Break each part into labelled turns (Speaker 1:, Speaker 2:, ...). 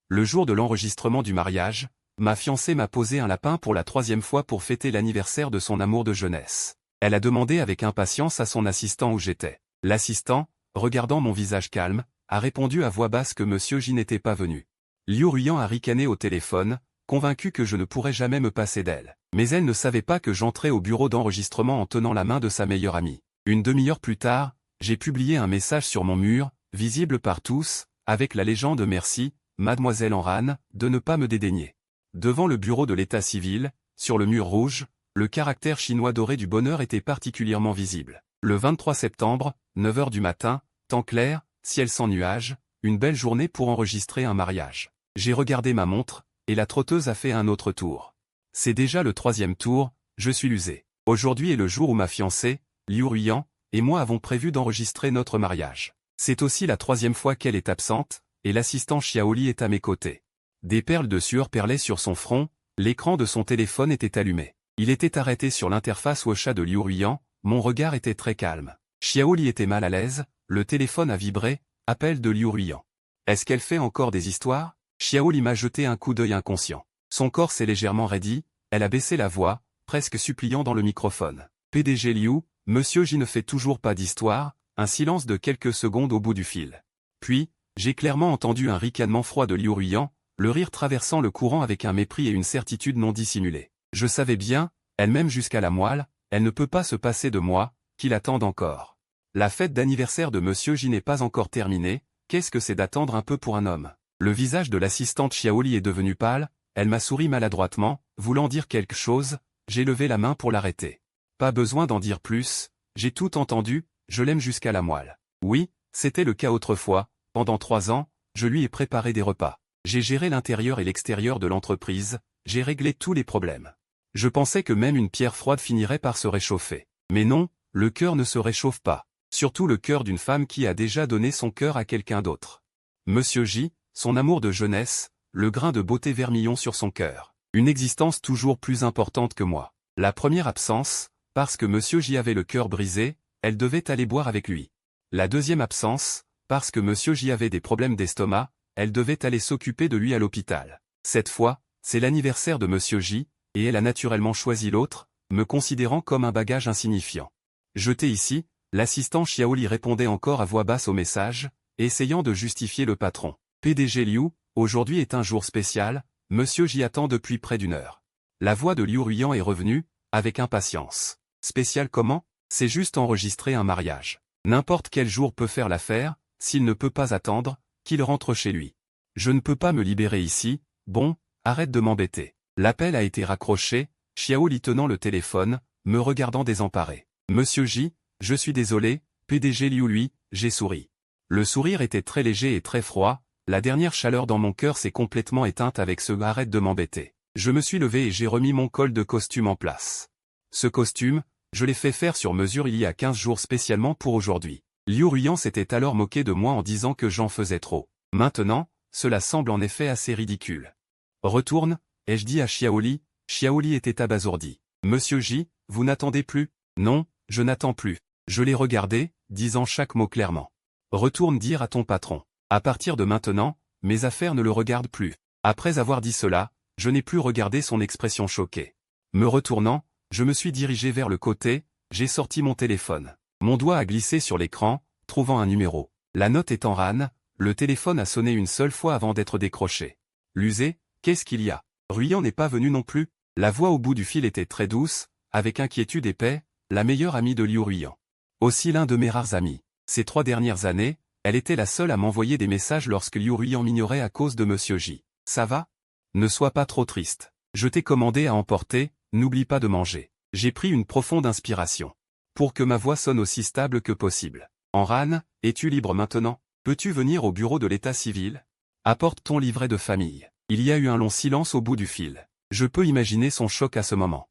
Speaker 1: le jour de l'enregistrement du mariage, ma fiancée m'a posé un lapin pour la 3e fois pour fêter l'anniversaire de son amour de jeunesse. Elle a demandé avec impatience à son assistant où j'étais. L'assistant, regardant mon visage calme, a répondu à voix basse que Monsieur J n'était pas venu. Liu Ruyan a ricané au téléphone, convaincu que je ne pourrais jamais me passer d'elle. Mais elle ne savait pas que j'entrais au bureau d'enregistrement en tenant la main de sa meilleure amie. Une demi-heure plus tard, j'ai publié un message sur mon mur, visible par tous, avec la légende « Merci, mademoiselle Enran, de ne pas me dédaigner ». Devant le bureau de l'état civil, sur le mur rouge, le caractère chinois doré du bonheur était particulièrement visible. Le 23 septembre, 9 h du matin, temps clair, ciel sans nuages, une belle journée pour enregistrer un mariage. J'ai regardé ma montre, et la trotteuse a fait un autre tour. C'est déjà le 3e tour, je suis usé. Aujourd'hui est le jour où ma fiancée, Liu Ruyan, et moi avons prévu d'enregistrer notre mariage. C'est aussi la 3e fois qu'elle est absente, et l'assistant Xiaoli est à mes côtés. Des perles de sueur perlaient sur son front, l'écran de son téléphone était allumé. Il était arrêté sur l'interface WhatsApp de Liu Ruyan, mon regard était très calme. Xiaoli était mal à l'aise, le téléphone a vibré, appel de Liu Ruyan. Est-ce qu'elle fait encore des histoires? Xiaoli m'a jeté un coup d'œil inconscient. Son corps s'est légèrement raidi, elle a baissé la voix, presque suppliant dans le microphone. PDG Liu, Monsieur J ne fait toujours pas d'histoire, un silence de quelques secondes au bout du fil. Puis, j'ai clairement entendu un ricanement froid de Liu Ruyan, le rire traversant le courant avec un mépris et une certitude non dissimulée. Je savais bien, elle m'aime jusqu'à la moelle, elle ne peut pas se passer de moi, qu'il attende encore. La fête d'anniversaire de Monsieur J n'est pas encore terminée, qu'est-ce que c'est d'attendre un peu pour un homme? Le visage de l'assistante Xiaoli est devenu pâle, elle m'a souri maladroitement, voulant dire quelque chose, j'ai levé la main pour l'arrêter. Pas besoin d'en dire plus, j'ai tout entendu, je l'aime jusqu'à la moelle. Oui, c'était le cas autrefois, pendant 3 ans, je lui ai préparé des repas. J'ai géré l'intérieur et l'extérieur de l'entreprise, j'ai réglé tous les problèmes. Je pensais que même une pierre froide finirait par se réchauffer. Mais non, le cœur ne se réchauffe pas. Surtout le cœur d'une femme qui a déjà donné son cœur à quelqu'un d'autre. Monsieur J, son amour de jeunesse, le grain de beauté vermillon sur son cœur. Une existence toujours plus importante que moi. La première absence, parce que Monsieur J avait le cœur brisé, elle devait aller boire avec lui. La deuxième absence, parce que Monsieur J avait des problèmes d'estomac, elle devait aller s'occuper de lui à l'hôpital. Cette fois, c'est l'anniversaire de Monsieur J, et elle a naturellement choisi l'autre, me considérant comme un bagage insignifiant. Jeté ici, l'assistant Xiaoli répondait encore à voix basse au message, essayant de justifier le patron. PDG Liu, aujourd'hui est un jour spécial, Monsieur J attend depuis près d'1 heure. La voix de Liu Ruyan est revenue, avec impatience. Spécial comment? C'est juste enregistrer un mariage. N'importe quel jour peut faire l'affaire, s'il ne peut pas attendre, qu'il rentre chez lui. Je ne peux pas me libérer ici, bon, arrête de m'embêter. L'appel a été raccroché, Xiaoli tenant le téléphone, me regardant désemparé. Monsieur J, je suis désolé, PDG Liu lui, j'ai souri. Le sourire était très léger et très froid, la dernière chaleur dans mon cœur s'est complètement éteinte avec ce « arrête de m'embêter ». Je me suis levé et j'ai remis mon col de costume en place. Ce costume, je l'ai fait faire sur mesure il y a 15 jours spécialement pour aujourd'hui. Liu Ruyan s'était alors moqué de moi en disant que j'en faisais trop. Maintenant, cela semble en effet assez ridicule. Retourne, ai-je dit à Xiaoli, Xiaoli était abasourdi. Monsieur J, vous n'attendez plus? Non, je n'attends plus. Je l'ai regardé, disant chaque mot clairement. Retourne dire à ton patron. À partir de maintenant, mes affaires ne le regardent plus. Après avoir dit cela, je n'ai plus regardé son expression choquée. Me retournant, je me suis dirigé vers le côté, j'ai sorti mon téléphone. Mon doigt a glissé sur l'écran, trouvant un numéro. La note est en rane, le téléphone a sonné une seule fois avant d'être décroché. L'usé, qu'est-ce qu'il y a? Ruyan n'est pas venu non plus. La voix au bout du fil était très douce, avec inquiétude et paix, la meilleure amie de Liu Ruyan. Aussi l'un de mes rares amis. Ces 3 dernières années, elle était la seule à m'envoyer des messages lorsque Liu Ruyan m'ignorait à cause de Monsieur J. Ça va? Ne sois pas trop triste. Je t'ai commandé à emporter, n'oublie pas de manger. J'ai pris une profonde inspiration. Pour que ma voix sonne aussi stable que possible. Enran, es-tu libre maintenant? Peux-tu venir au bureau de l'état civil? Apporte ton livret de famille. Il y a eu un long silence au bout du fil. Je peux imaginer son choc à ce moment.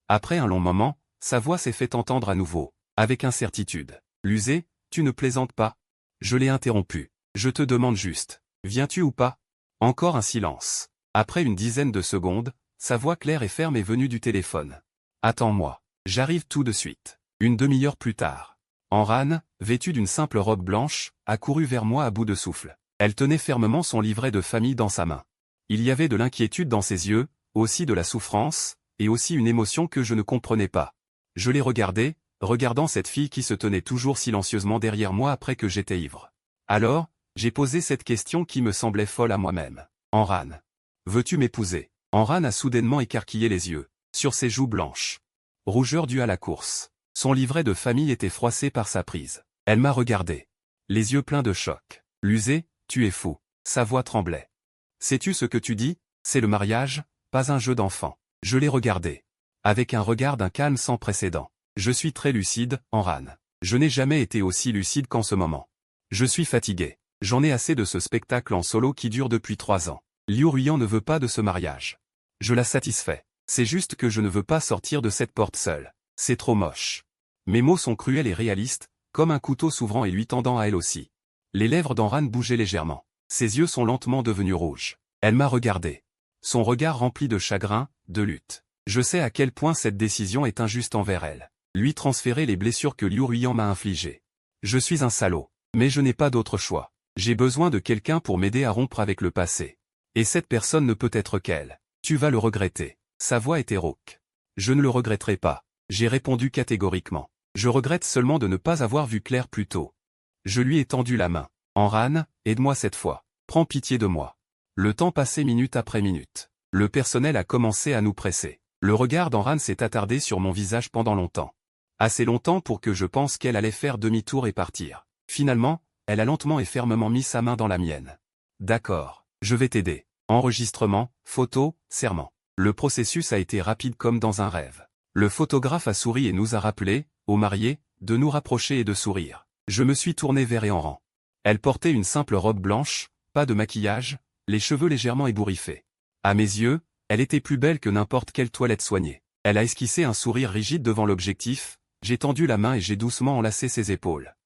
Speaker 1: Après un long moment, sa voix s'est fait entendre à nouveau, avec incertitude. L'usé, tu ne plaisantes pas? Je l'ai interrompu. Je te demande juste, viens-tu ou pas? Encore un silence. Après une dizaine de secondes, sa voix claire et ferme est venue du téléphone. Attends-moi. J'arrive tout de suite. Une demi-heure plus tard. Enran, vêtu d'une simple robe blanche, a couru vers moi à bout de souffle. Elle tenait fermement son livret de famille dans sa main. Il y avait de l'inquiétude dans ses yeux, aussi de la souffrance, et aussi une émotion que je ne comprenais pas. Je l'ai regardée, regardant cette fille qui se tenait toujours silencieusement derrière moi après que j'étais ivre. Alors, j'ai posé cette question qui me semblait folle à moi-même. Amran, veux-tu m'épouser? Amran a soudainement écarquillé les yeux, sur ses joues blanches. Rougeur due à la course. Son livret de famille était froissé par sa prise. Elle m'a regardé. Les yeux pleins de choc. Lusé, tu es fou. Sa voix tremblait. Sais-tu ce que tu dis? C'est le mariage, pas un jeu d'enfant. Je l'ai regardé. Avec un regard d'un calme sans précédent. Je suis très lucide, Amran. Je n'ai jamais été aussi lucide qu'en ce moment. Je suis fatigué. J'en ai assez de ce spectacle en solo qui dure depuis 3 ans. Liu Ruiyan ne veut pas de ce mariage. Je la satisfais. C'est juste que je ne veux pas sortir de cette porte seule. C'est trop moche. Mes mots sont cruels et réalistes, comme un couteau s'ouvrant et lui tendant à elle aussi. Les lèvres d'Amran bougeaient légèrement. Ses yeux sont lentement devenus rouges. Elle m'a regardé. Son regard rempli de chagrin, de lutte. Je sais à quel point cette décision est injuste envers elle. Lui transférer les blessures que Liu Ruiyan m'a infligées. Je suis un salaud, mais je n'ai pas d'autre choix. J'ai besoin de quelqu'un pour m'aider à rompre avec le passé. Et cette personne ne peut être qu'elle. Tu vas le regretter. Sa voix était rauque. Je ne le regretterai pas. J'ai répondu catégoriquement. Je regrette seulement de ne pas avoir vu clair plus tôt. Je lui ai tendu la main. Amran, aide-moi cette fois. Prends pitié de moi. Le temps passait minute après minute. Le personnel a commencé à nous presser. Le regard d'Amran s'est attardé sur mon visage pendant longtemps. Assez longtemps pour que je pense qu'elle allait faire demi-tour et partir. Finalement, elle a lentement et fermement mis sa main dans la mienne. D'accord, je vais t'aider. Enregistrement, photo, serment. Le processus a été rapide comme dans un rêve. Le photographe a souri et nous a rappelé, aux mariés, de nous rapprocher et de sourire. Je me suis tourné vers Amran. Elle portait une simple robe blanche, pas de maquillage, les cheveux légèrement ébouriffés. À mes yeux, elle était plus belle que n'importe quelle toilette soignée. Elle a esquissé un sourire rigide devant l'objectif, j'ai tendu la main et j'ai doucement enlacé ses épaules.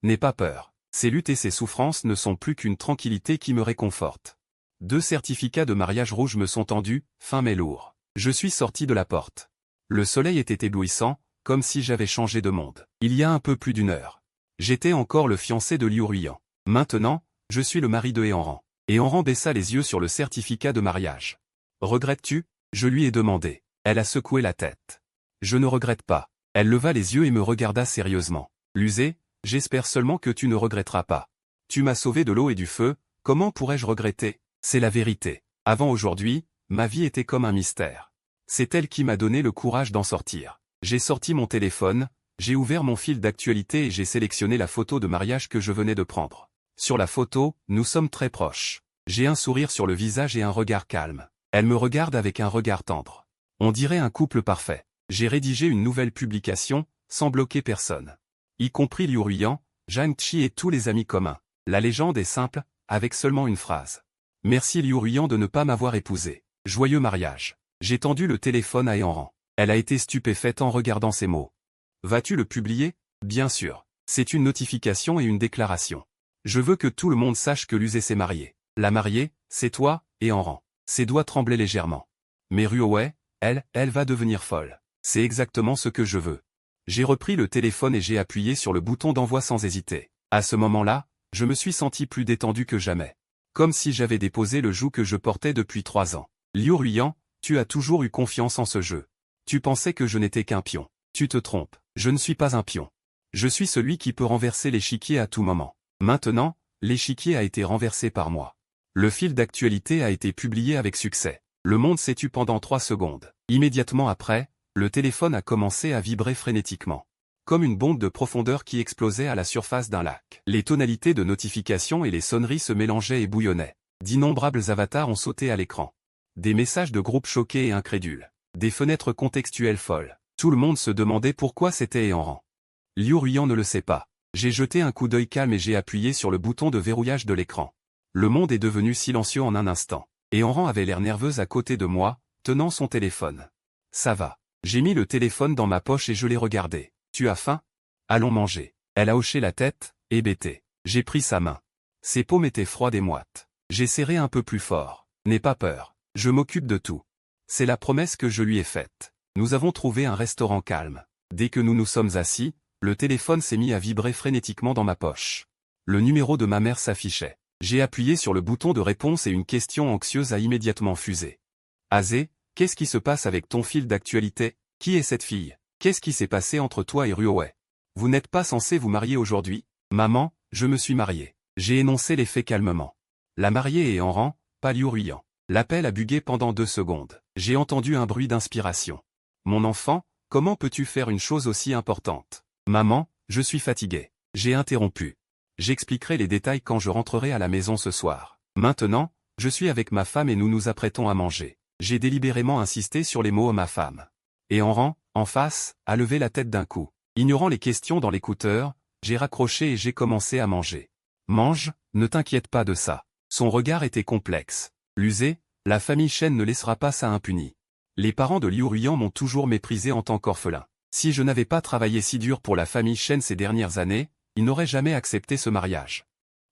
Speaker 1: N'aie pas peur. Ces luttes et ces souffrances ne sont plus qu'une tranquillité qui me réconforte. 2 certificats de mariage rouges me sont tendus, fins mais lourds. Je suis sorti de la porte. Le soleil était éblouissant, comme si j'avais changé de monde. Il y a un peu plus d'1 heure. J'étais encore le fiancé de Liu Ruiyan. Maintenant, je suis le mari de Amran. Et Amran baissa les yeux sur le certificat de mariage. Regrettes-tu? Je lui ai demandé. Elle a secoué la tête. Je ne regrette pas. Elle leva les yeux et me regarda sérieusement. Lusé, j'espère seulement que tu ne regretteras pas. Tu m'as sauvé de l'eau et du feu, comment pourrais-je regretter? C'est la vérité. Avant aujourd'hui, ma vie était comme un mystère. C'est elle qui m'a donné le courage d'en sortir. J'ai sorti mon téléphone, j'ai ouvert mon fil d'actualité et j'ai sélectionné la photo de mariage que je venais de prendre. Sur la photo, nous sommes très proches. J'ai un sourire sur le visage et un regard calme. Elle me regarde avec un regard tendre. On dirait un couple parfait. J'ai rédigé une nouvelle publication, sans bloquer personne. Y compris Liu Ruiyan, Zhang Chi et tous les amis communs. La légende est simple, avec seulement une phrase. Merci Liu Ruiyan de ne pas m'avoir épousé. Joyeux mariage. J'ai tendu le téléphone à Amran. Elle a été stupéfaite en regardant ces mots. Vas-tu le publier? Bien sûr. C'est une notification et une déclaration. Je veux que tout le monde sache que Lusé s'est mariée. La mariée, c'est toi, et Amran. Ses doigts tremblaient légèrement. Mais Ruoé, elle va devenir folle. C'est exactement ce que je veux. J'ai repris le téléphone et j'ai appuyé sur le bouton d'envoi sans hésiter. À ce moment-là, je me suis senti plus détendu que jamais. Comme si j'avais déposé le joug que je portais depuis 3 ans. Liu Ruiyan, tu as toujours eu confiance en ce jeu. Tu pensais que je n'étais qu'un pion. Tu te trompes, je ne suis pas un pion. Je suis celui qui peut renverser l'échiquier à tout moment. Maintenant, l'échiquier a été renversé par moi. Le fil d'actualité a été publié avec succès. Le monde s'est tu pendant 3 secondes. Immédiatement après, le téléphone a commencé à vibrer frénétiquement. Comme une bombe de profondeur qui explosait à la surface d'un lac. Les tonalités de notification et les sonneries se mélangeaient et bouillonnaient. D'innombrables avatars ont sauté à l'écran. Des messages de groupes choqués et incrédules. Des fenêtres contextuelles folles. Tout le monde se demandait pourquoi c'était Amran. Liu Ruiyan ne le sait pas. J'ai jeté un coup d'œil calme et j'ai appuyé sur le bouton de verrouillage de l'écran. Le monde est devenu silencieux en un instant. Et Amran avait l'air nerveuse à côté de moi, tenant son téléphone. Ça va. J'ai mis le téléphone dans ma poche et je l'ai regardé. Tu as faim? Allons manger. Elle a hoché la tête, hébétée. J'ai pris sa main. Ses paumes étaient froides et moites. J'ai serré un peu plus fort. N'aie pas peur. Je m'occupe de tout. C'est la promesse que je lui ai faite. Nous avons trouvé un restaurant calme. Dès que nous nous sommes assis, le téléphone s'est mis à vibrer frénétiquement dans ma poche. Le numéro de ma mère s'affichait. J'ai appuyé sur le bouton de réponse et une question anxieuse a immédiatement fusé. Azé, qu'est-ce qui se passe avec ton fil d'actualité? Qui est cette fille? Qu'est-ce qui s'est passé entre toi et Ryohei? Vous n'êtes pas censé vous marier aujourd'hui? Maman, je me suis marié. J'ai énoncé les faits calmement. La mariée est en rang, pas Liu Ruiyan. L'appel a bugué pendant 2 secondes. J'ai entendu un bruit d'inspiration. Mon enfant, comment peux-tu faire une chose aussi importante? Maman, je suis fatigué. J'ai interrompu. J'expliquerai les détails quand je rentrerai à la maison ce soir. Maintenant, je suis avec ma femme et nous nous apprêtons à manger. J'ai délibérément insisté sur les mots à ma femme. Et en rang, en face, a levé la tête d'un coup. Ignorant les questions dans l'écouteur, j'ai raccroché et j'ai commencé à manger. Mange, ne t'inquiète pas de ça. Son regard était complexe. L'usé, la famille Shen ne laissera pas ça impuni. Les parents de Liu Ruiyan m'ont toujours méprisé en tant qu'orphelin. Si je n'avais pas travaillé si dur pour la famille Shen ces dernières années, ils n'auraient jamais accepté ce mariage.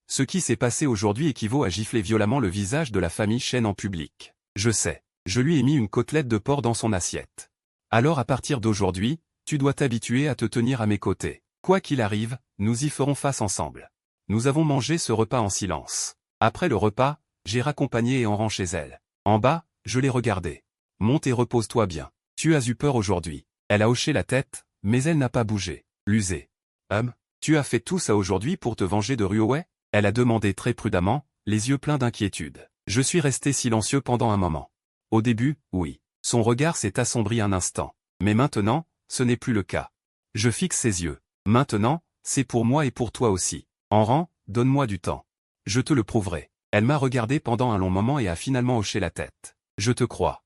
Speaker 1: Ce qui s'est passé aujourd'hui équivaut à gifler violemment le visage de la famille Shen en public. Je sais. Je lui ai mis une côtelette de porc dans son assiette. Alors à partir d'aujourd'hui, tu dois t'habituer à te tenir à mes côtés. Quoi qu'il arrive, nous y ferons face ensemble. Nous avons mangé ce repas en silence. Après le repas, j'ai raccompagné Eonran chez elle. En bas, je l'ai regardée. Monte et repose-toi bien. Tu as eu peur aujourd'hui. Elle a hoché la tête, mais elle n'a pas bougé. L'usée. Tu as fait tout ça aujourd'hui pour te venger de Ryohei? Elle a demandé très prudemment, les yeux pleins d'inquiétude. Je suis resté silencieux pendant un moment. Au début, oui. Son regard s'est assombri un instant. Mais maintenant, ce n'est plus le cas. Je fixe ses yeux. Maintenant, c'est pour moi et pour toi aussi. Eonran, donne-moi du temps. Je te le prouverai. Elle m'a regardé pendant un long moment et a finalement hoché la tête. Je te crois.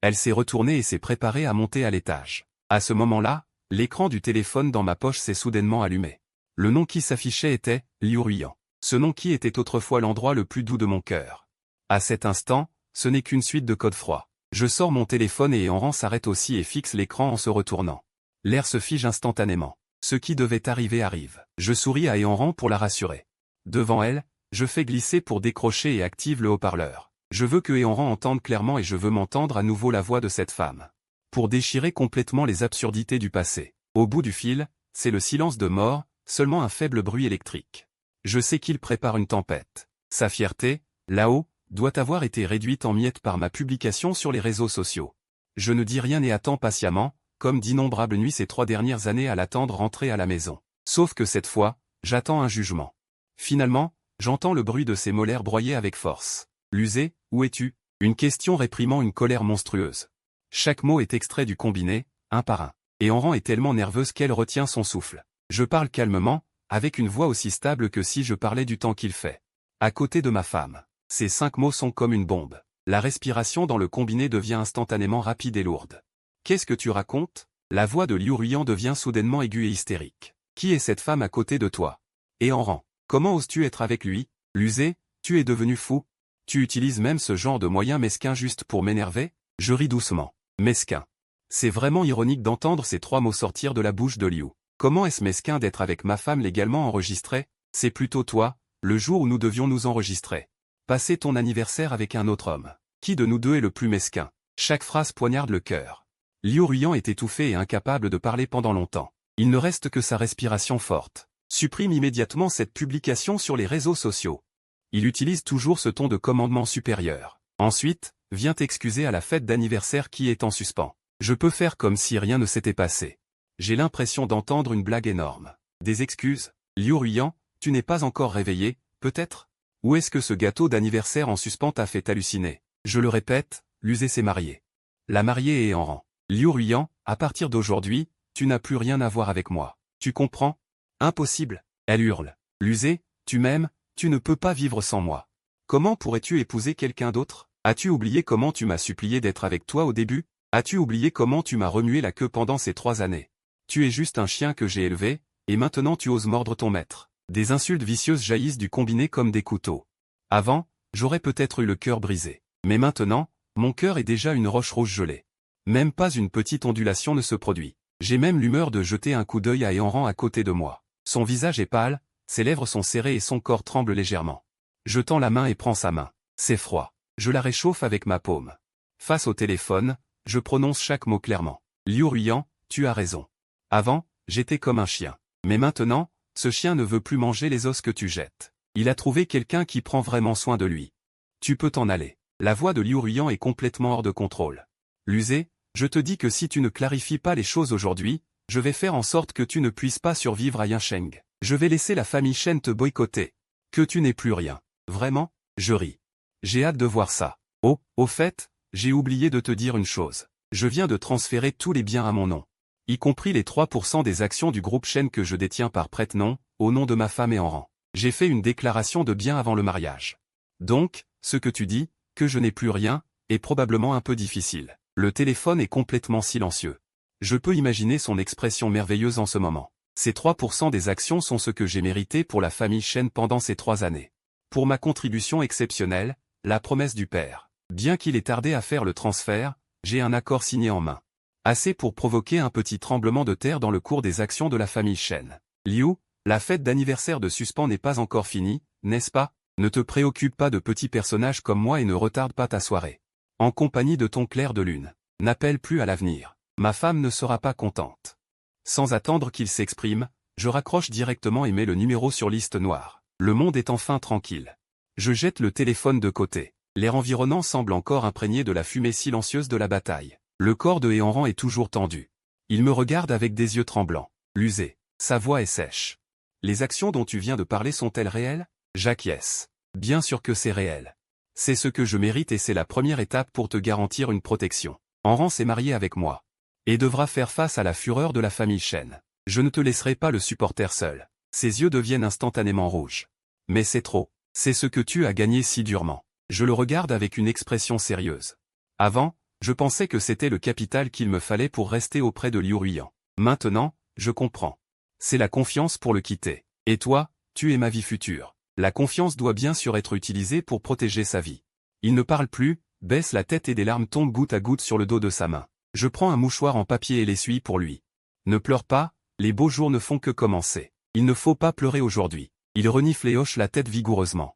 Speaker 1: Elle s'est retournée et s'est préparée à monter à l'étage. À ce moment-là, l'écran du téléphone dans ma poche s'est soudainement allumé. Le nom qui s'affichait était Liu Ruiyan. Ce nom qui était autrefois l'endroit le plus doux de mon cœur. À cet instant, ce n'est qu'une suite de codes froids. Je sors mon téléphone et Eonran s'arrête aussi et fixe l'écran en se retournant. L'air se fige instantanément. Ce qui devait arriver arrive. Je souris à Eonran pour la rassurer. Devant elle, je fais glisser pour décrocher et active le haut-parleur. Je veux que Eonran entende clairement et je veux m'entendre à nouveau la voix de cette femme. Pour déchirer complètement les absurdités du passé. Au bout du fil, c'est le silence de mort, seulement un faible bruit électrique. Je sais qu'il prépare une tempête. Sa fierté, là-haut, doit avoir été réduite en miettes par ma publication sur les réseaux sociaux. Je ne dis rien et attends patiemment, comme d'innombrables nuits ces 3 dernières années à l'attendre rentrer à la maison. Sauf que cette fois, j'attends un jugement. Finalement, j'entends le bruit de ses molaires broyer avec force. L'usé, où es-tu? Une question réprimant une colère monstrueuse. Chaque mot est extrait du combiné, un par un. Et Eonran est tellement nerveuse qu'elle retient son souffle. Je parle calmement, avec une voix aussi stable que si je parlais du temps qu'il fait. À côté de ma femme. Ces 5 mots sont comme une bombe. La respiration dans le combiné devient instantanément rapide et lourde. Qu'est-ce que tu racontes? La voix de Liu Ruiyan devient soudainement aiguë et hystérique. Qui est cette femme à côté de toi? Et Eonran, comment oses-tu être avec lui? L'usé, tu es devenu fou? Tu utilises même ce genre de moyens mesquins juste pour m'énerver? Je ris doucement. Mesquin. C'est vraiment ironique d'entendre ces 3 mots sortir de la bouche de Liu. Comment est-ce mesquin d'être avec ma femme légalement enregistrée? C'est plutôt toi, le jour où nous devions nous enregistrer. Passer ton anniversaire avec un autre homme. Qui de nous deux est le plus mesquin? Chaque phrase poignarde le cœur. Liu Ruiyan est étouffé et incapable de parler pendant longtemps. Il ne reste que sa respiration forte. Supprime immédiatement cette publication sur les réseaux sociaux. Il utilise toujours ce ton de commandement supérieur. Ensuite, viens t'excuser à la fête d'anniversaire qui est en suspens. Je peux faire comme si rien ne s'était passé. J'ai l'impression d'entendre une blague énorme. Des excuses? Liu Ruiyan, tu n'es pas encore réveillé, peut-être? Où est-ce que ce gâteau d'anniversaire en suspens t'a fait halluciner? Je le répète, l'usé s'est mariée. La mariée est en rang. Liu Ruiyan, à partir d'aujourd'hui, tu n'as plus rien à voir avec moi. Tu comprends? Impossible. Elle hurle. L'usé, tu m'aimes, tu ne peux pas vivre sans moi. Comment pourrais-tu épouser quelqu'un d'autre? As-tu oublié comment tu m'as supplié d'être avec toi au début? As-tu oublié comment tu m'as remué la queue pendant ces 3 années? Tu es juste un chien que j'ai élevé, et maintenant tu oses mordre ton maître. Des insultes vicieuses jaillissent du combiné comme des couteaux. Avant, j'aurais peut-être eu le cœur brisé. Mais maintenant, mon cœur est déjà une roche rouge gelée. Même pas une petite ondulation ne se produit. J'ai même l'humeur de jeter un coup d'œil à Eonran à côté de moi. Son visage est pâle, ses lèvres sont serrées et son corps tremble légèrement. Je tends la main et prends sa main. C'est froid. Je la réchauffe avec ma paume. Face au téléphone, je prononce chaque mot clairement. Liu Ruiyan, tu as raison. Avant, j'étais comme un chien. Mais maintenant, ce chien ne veut plus manger les os que tu jettes. Il a trouvé quelqu'un qui prend vraiment soin de lui. Tu peux t'en aller. La voix de Liu Ruyan est complètement hors de contrôle. Luzé, je te dis que si tu ne clarifies pas les choses aujourd'hui, je vais faire en sorte que tu ne puisses pas survivre à Yansheng. Je vais laisser la famille Shen te boycotter. Que tu n'aies plus rien. Vraiment? Je ris. J'ai hâte de voir ça. Oh, au fait, j'ai oublié de te dire une chose. Je viens de transférer tous les biens à mon nom. Y compris les 3% des actions du groupe Shen que je détiens par prête-nom, au nom de ma femme et en rang. J'ai fait une déclaration de biens avant le mariage. Donc, ce que tu dis, que je n'ai plus rien, est probablement un peu difficile. Le téléphone est complètement silencieux. Je peux imaginer son expression merveilleuse en ce moment. Ces 3% des actions sont ce que j'ai mérité pour la famille Shen pendant ces 3 années. Pour ma contribution exceptionnelle, la promesse du père. Bien qu'il ait tardé à faire le transfert, j'ai un accord signé en main. Assez pour provoquer un petit tremblement de terre dans le cours des actions de la famille Shen. Liu, la fête d'anniversaire de Suspens n'est pas encore finie, n'est-ce pas? Ne te préoccupe pas de petits personnages comme moi et ne retarde pas ta soirée. En compagnie de ton clair de lune. N'appelle plus à l'avenir. Ma femme ne sera pas contente. Sans attendre qu'il s'exprime, je raccroche directement et mets le numéro sur liste noire. Le monde est enfin tranquille. Je jette le téléphone de côté. L'air environnant semble encore imprégné de la fumée silencieuse de la bataille. Le corps de Héanran est toujours tendu. Il me regarde avec des yeux tremblants. L'usé. Sa voix est sèche. Les actions dont tu viens de parler sont-elles réelles? J'acquiesce. Bien sûr que c'est réel. C'est ce que je mérite et c'est la première étape pour te garantir une protection. Henran s'est marié avec moi. Et devra faire face à la fureur de la famille Shen. Je ne te laisserai pas le supporter seul. Ses yeux deviennent instantanément rouges. Mais c'est trop. C'est ce que tu as gagné si durement. Je le regarde avec une expression sérieuse. Avant, je pensais que c'était le capital qu'il me fallait pour rester auprès de Liu Ruyan. Maintenant, je comprends. C'est la confiance pour le quitter. Et toi, tu es ma vie future. La confiance doit bien sûr être utilisée pour protéger sa vie. Il ne parle plus, baisse la tête et des larmes tombent goutte à goutte sur le dos de sa main. Je prends un mouchoir en papier et l'essuie pour lui. Ne pleure pas, les beaux jours ne font que commencer. Il ne faut pas pleurer aujourd'hui. Il renifle et hoche la tête vigoureusement.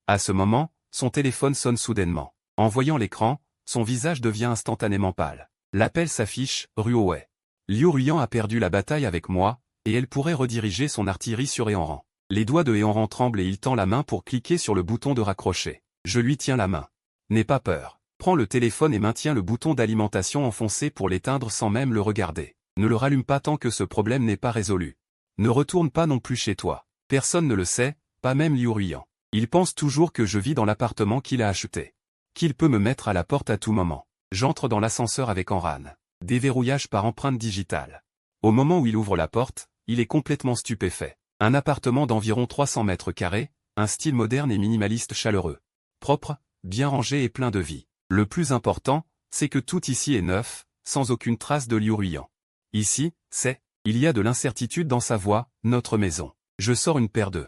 Speaker 1: À ce moment, son téléphone sonne soudainement. En voyant l'écran, son visage devient instantanément pâle. L'appel s'affiche, Ruoé. Liu Ruyan a perdu la bataille avec moi, et elle pourrait rediriger son artillerie sur Héanran. Les doigts de Héanran tremblent et il tend la main pour cliquer sur le bouton de raccrocher. Je lui tiens la main. N'aie pas peur. Prends le téléphone et maintiens le bouton d'alimentation enfoncé pour l'éteindre sans même le regarder. Ne le rallume pas tant que ce problème n'est pas résolu. Ne retourne pas non plus chez toi. Personne ne le sait, pas même Liu Ruyan. Il pense toujours que je vis dans l'appartement qu'il a acheté. Qu'il peut me mettre à la porte à tout moment. J'entre dans l'ascenseur avec Henran. Déverrouillage par empreinte digitale. Au moment où il ouvre la porte, il est complètement stupéfait. Un appartement d'environ 300 mètres carrés, un style moderne et minimaliste chaleureux. Propre, bien rangé et plein de vie. Le plus important, c'est que tout ici est neuf, sans aucune trace de Liu Ruyan. Ici, il y a de l'incertitude dans sa voix, notre maison. Je sors une paire de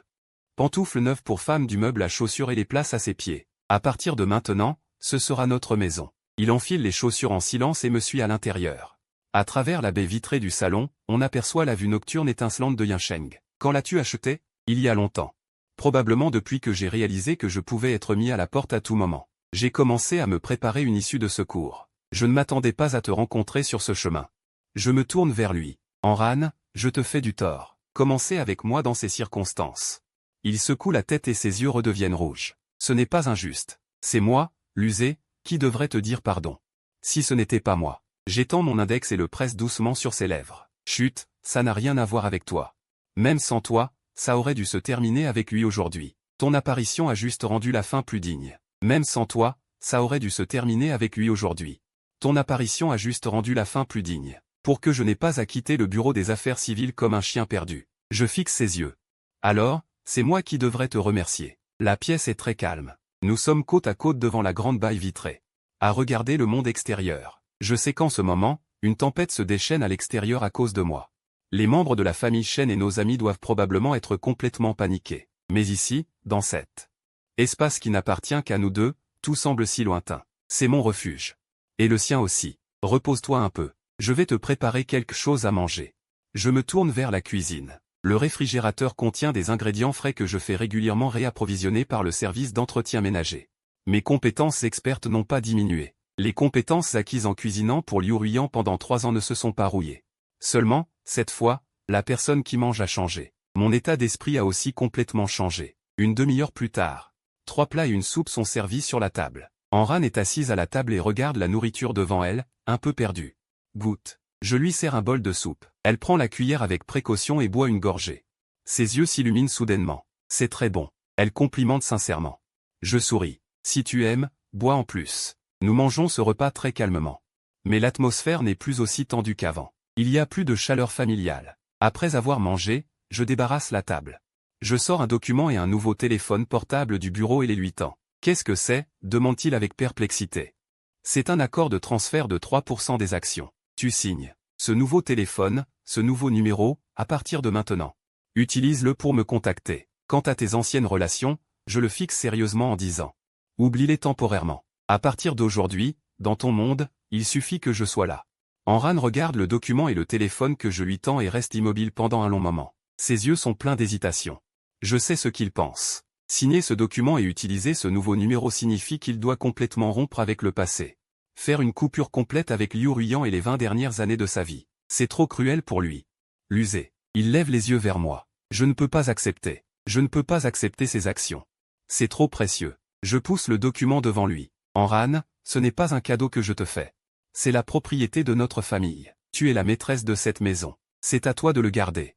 Speaker 1: pantoufles neuves pour femme du meuble à chaussures et les place à ses pieds. À partir de maintenant, ce sera notre maison. Il enfile les chaussures en silence et me suit à l'intérieur. À travers la baie vitrée du salon, on aperçoit la vue nocturne étincelante de Yansheng. Quand l'as-tu acheté? Il y a longtemps. Probablement depuis que j'ai réalisé que je pouvais être mis à la porte à tout moment. J'ai commencé à me préparer une issue de secours. Je ne m'attendais pas à te rencontrer sur ce chemin. Je me tourne vers lui. Henran, je te fais du tort. Commencez avec moi dans ces circonstances. Il secoue la tête et ses yeux redeviennent rouges. Ce n'est pas injuste. C'est moi, l'usé, qui devrait te dire pardon. Si ce n'était pas moi. J'étends mon index et le presse doucement sur ses lèvres. Chut, ça n'a rien à voir avec toi. Même sans toi, ça aurait dû se terminer avec lui aujourd'hui. Ton apparition a juste rendu la fin plus digne. Même sans toi, ça aurait dû se terminer avec lui aujourd'hui. Ton apparition a juste rendu la fin plus digne. Pour que je n'ai pas à quitter le bureau des affaires civiles comme un chien perdu. Je fixe ses yeux. Alors, c'est moi qui devrais te remercier. La pièce est très calme. Nous sommes côte à côte devant la grande baille vitrée. À regarder le monde extérieur. Je sais qu'en ce moment, une tempête se déchaîne à l'extérieur à cause de moi. Les membres de la famille Shen et nos amis doivent probablement être complètement paniqués. Mais ici, dans cet espace qui n'appartient qu'à nous deux, tout semble si lointain. C'est mon refuge. Et le sien aussi. Repose-toi un peu. Je vais te préparer quelque chose à manger. Je me tourne vers la cuisine. Le réfrigérateur contient des ingrédients frais que je fais régulièrement réapprovisionner par le service d'entretien ménager. Mes compétences expertes n'ont pas diminué. Les compétences acquises en cuisinant pour Liu Ruyan pendant 3 ans ne se sont pas rouillées. Seulement, cette fois, la personne qui mange a changé. Mon état d'esprit a aussi complètement changé. Une demi-heure plus tard. 3 plats et une soupe sont servis sur la table. Amran est assise à la table et regarde la nourriture devant elle, un peu perdue. Goûte. Je lui sers un bol de soupe. Elle prend la cuillère avec précaution et boit une gorgée. Ses yeux s'illuminent soudainement. C'est très bon. Elle complimente sincèrement. Je souris. Si tu aimes, bois en plus. Nous mangeons ce repas très calmement. Mais l'atmosphère n'est plus aussi tendue qu'avant. Il y a plus de chaleur familiale. Après avoir mangé, je débarrasse la table. Je sors un document et un nouveau téléphone portable du bureau et les lui tends. Qu'est-ce que c'est ? Demande-t-il avec perplexité. C'est un accord de transfert de 3% des actions. Tu signes. Ce nouveau téléphone, ce nouveau numéro, à partir de maintenant. Utilise-le pour me contacter. Quant à tes anciennes relations, je le fixe sérieusement en disant. Oublie-les temporairement. À partir d'aujourd'hui, dans ton monde, il suffit que je sois là. Amran regarde le document et le téléphone que je lui tends et reste immobile pendant un long moment. Ses yeux sont pleins d'hésitation. Je sais ce qu'il pense. Signer ce document et utiliser ce nouveau numéro signifie qu'il doit complètement rompre avec le passé. Faire une coupure complète avec Liu Ruiyan et les 20 dernières années de sa vie. C'est trop cruel pour lui. L'user. Il lève les yeux vers moi. Je ne peux pas accepter. Je ne peux pas accepter ses actions. C'est trop précieux. Je pousse le document devant lui. Amran, ce n'est pas un cadeau que je te fais. C'est la propriété de notre famille. Tu es la maîtresse de cette maison. C'est à toi de le garder.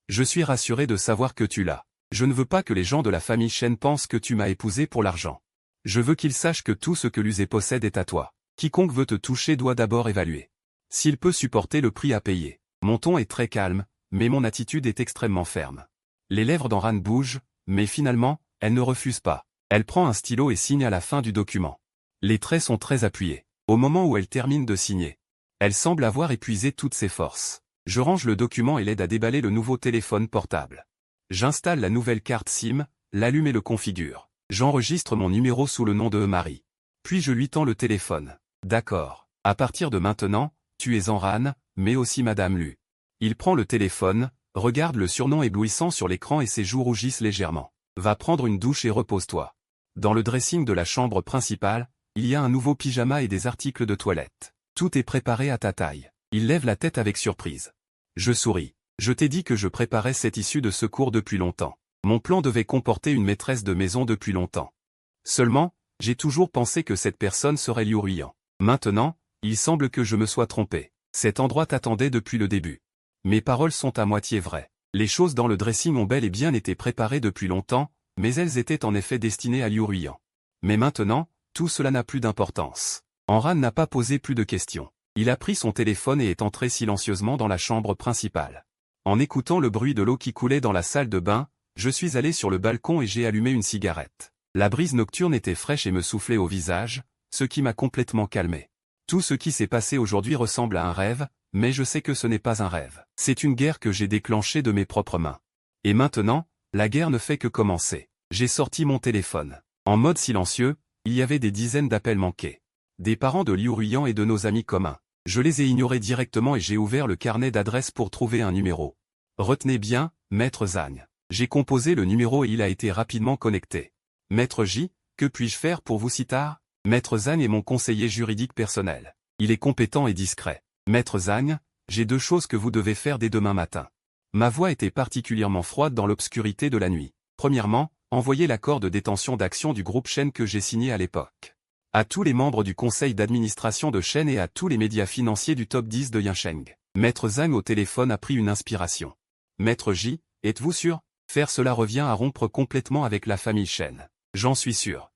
Speaker 1: Je suis rassuré de savoir que tu l'as. Je ne veux pas que les gens de la famille Chen pensent que tu m'as épousé pour l'argent. Je veux qu'ils sachent que tout ce que l'usé possède est à toi. Quiconque veut te toucher doit d'abord évaluer s'il peut supporter le prix à payer. Mon ton est très calme, mais mon attitude est extrêmement ferme. Les lèvres d'Amran bougent, mais finalement, elle ne refuse pas. Elle prend un stylo et signe à la fin du document. Les traits sont très appuyés. Au moment où elle termine de signer, elle semble avoir épuisé toutes ses forces. Je range le document et l'aide à déballer le nouveau téléphone portable. J'installe la nouvelle carte SIM, l'allume et le configure. J'enregistre mon numéro sous le nom de Marie. Puis je lui tends le téléphone. D'accord. À partir de maintenant, tu es Amran, mais aussi Madame Lu. Il prend le téléphone, regarde le surnom éblouissant sur l'écran et ses joues rougissent légèrement. Va prendre une douche et repose-toi. Dans le dressing de la chambre principale, il y a un nouveau pyjama et des articles de toilette. Tout est préparé à ta taille. Il lève la tête avec surprise. Je souris. Je t'ai dit que je préparais cette issue de secours depuis longtemps. Mon plan devait comporter une maîtresse de maison depuis longtemps. Seulement, j'ai toujours pensé que cette personne serait Liu Ruiyan. Maintenant, il semble que je me sois trompé. Cet endroit t'attendait depuis le début. Mes paroles sont à moitié vraies. Les choses dans le dressing ont bel et bien été préparées depuis longtemps, mais elles étaient en effet destinées à Liu Ruiyan. Mais maintenant, tout cela n'a plus d'importance. Amran n'a pas posé plus de questions. Il a pris son téléphone et est entré silencieusement dans la chambre principale. En écoutant le bruit de l'eau qui coulait dans la salle de bain, je suis allé sur le balcon et j'ai allumé une cigarette. La brise nocturne était fraîche et me soufflait au visage, ce qui m'a complètement calmé. Tout ce qui s'est passé aujourd'hui ressemble à un rêve, mais je sais que ce n'est pas un rêve. C'est une guerre que j'ai déclenchée de mes propres mains. Et maintenant, la guerre ne fait que commencer. J'ai sorti mon téléphone. En mode silencieux, il y avait des dizaines d'appels manqués. Des parents de Liu Ruiyan et de nos amis communs. Je les ai ignorés directement et j'ai ouvert le carnet d'adresses pour trouver un numéro. Retenez bien, Maître Zhang. J'ai composé le numéro et il a été rapidement connecté. Maître J, que puis-je faire pour vous si tard ? Maître Zhang est mon conseiller juridique personnel. Il est compétent et discret. Maître Zhang, j'ai 2 choses que vous devez faire dès demain matin. Ma voix était particulièrement froide dans l'obscurité de la nuit. Premièrement, envoyez l'accord de détention d'actions du groupe Shen que j'ai signé à l'époque. À tous les membres du conseil d'administration de Shen et à tous les médias financiers du top 10 de Yansheng. Maître Zhang au téléphone a pris une inspiration. Maître J, êtes-vous sûr ? Faire cela revient à rompre complètement avec la famille Shen. J'en suis sûr.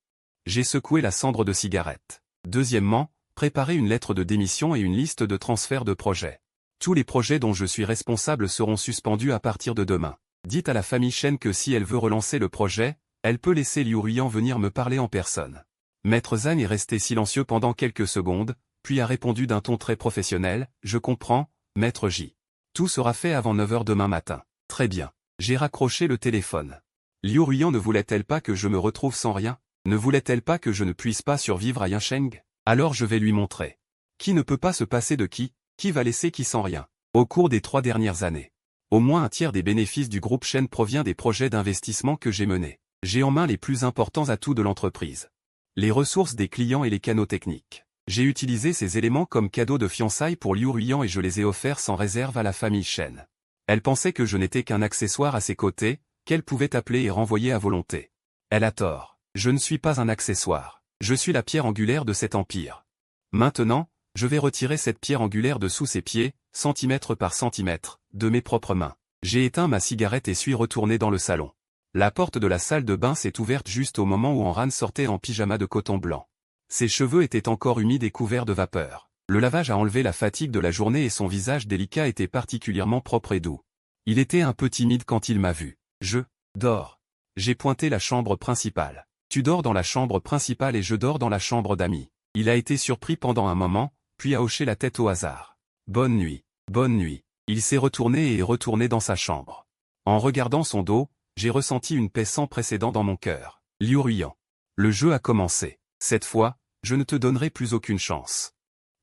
Speaker 1: J'ai secoué la cendre de cigarette. Deuxièmement, préparez une lettre de démission et une liste de transfert de projets. Tous les projets dont je suis responsable seront suspendus à partir de demain. Dites à la famille Shen que si elle veut relancer le projet, elle peut laisser Liu Ruiyan venir me parler en personne. Maître Zhang est resté silencieux pendant quelques secondes, puis a répondu d'un ton très professionnel, « Je comprends, Maître J. Tout sera fait avant 9 h demain matin. » Très bien. J'ai raccroché le téléphone. Liu Ruiyan ne voulait-elle pas que je me retrouve sans rien ? Ne voulait-elle pas que je ne puisse pas survivre à Yansheng ? Alors je vais lui montrer. Qui ne peut pas se passer de qui ? Qui va laisser qui sans rien ? Au cours des 3 dernières années, au moins un tiers des bénéfices du groupe Shen provient des projets d'investissement que j'ai menés. J'ai en main les plus importants atouts de l'entreprise. Les ressources des clients et les canaux techniques. J'ai utilisé ces éléments comme cadeau de fiançailles pour Liu Ruiyan et je les ai offerts sans réserve à la famille Shen. Elle pensait que je n'étais qu'un accessoire à ses côtés, qu'elle pouvait appeler et renvoyer à volonté. Elle a tort. Je ne suis pas un accessoire. Je suis la pierre angulaire de cet empire. Maintenant, je vais retirer cette pierre angulaire de sous ses pieds, centimètre par centimètre, de mes propres mains. J'ai éteint ma cigarette et suis retourné dans le salon. La porte de la salle de bain s'est ouverte juste au moment où Enran sortait en pyjama de coton blanc. Ses cheveux étaient encore humides et couverts de vapeur. Le lavage a enlevé la fatigue de la journée et son visage délicat était particulièrement propre et doux. Il était un peu timide quand il m'a vu. Je dors. J'ai pointé la chambre principale. Tu dors dans la chambre principale et je dors dans la chambre d'amis. Il a été surpris pendant un moment, puis a hoché la tête au hasard. Bonne nuit. Bonne nuit. Il s'est retourné et est retourné dans sa chambre. En regardant son dos, j'ai ressenti une paix sans précédent dans mon cœur. Liu Ruiyan. Le jeu a commencé. Cette fois, je ne te donnerai plus aucune chance.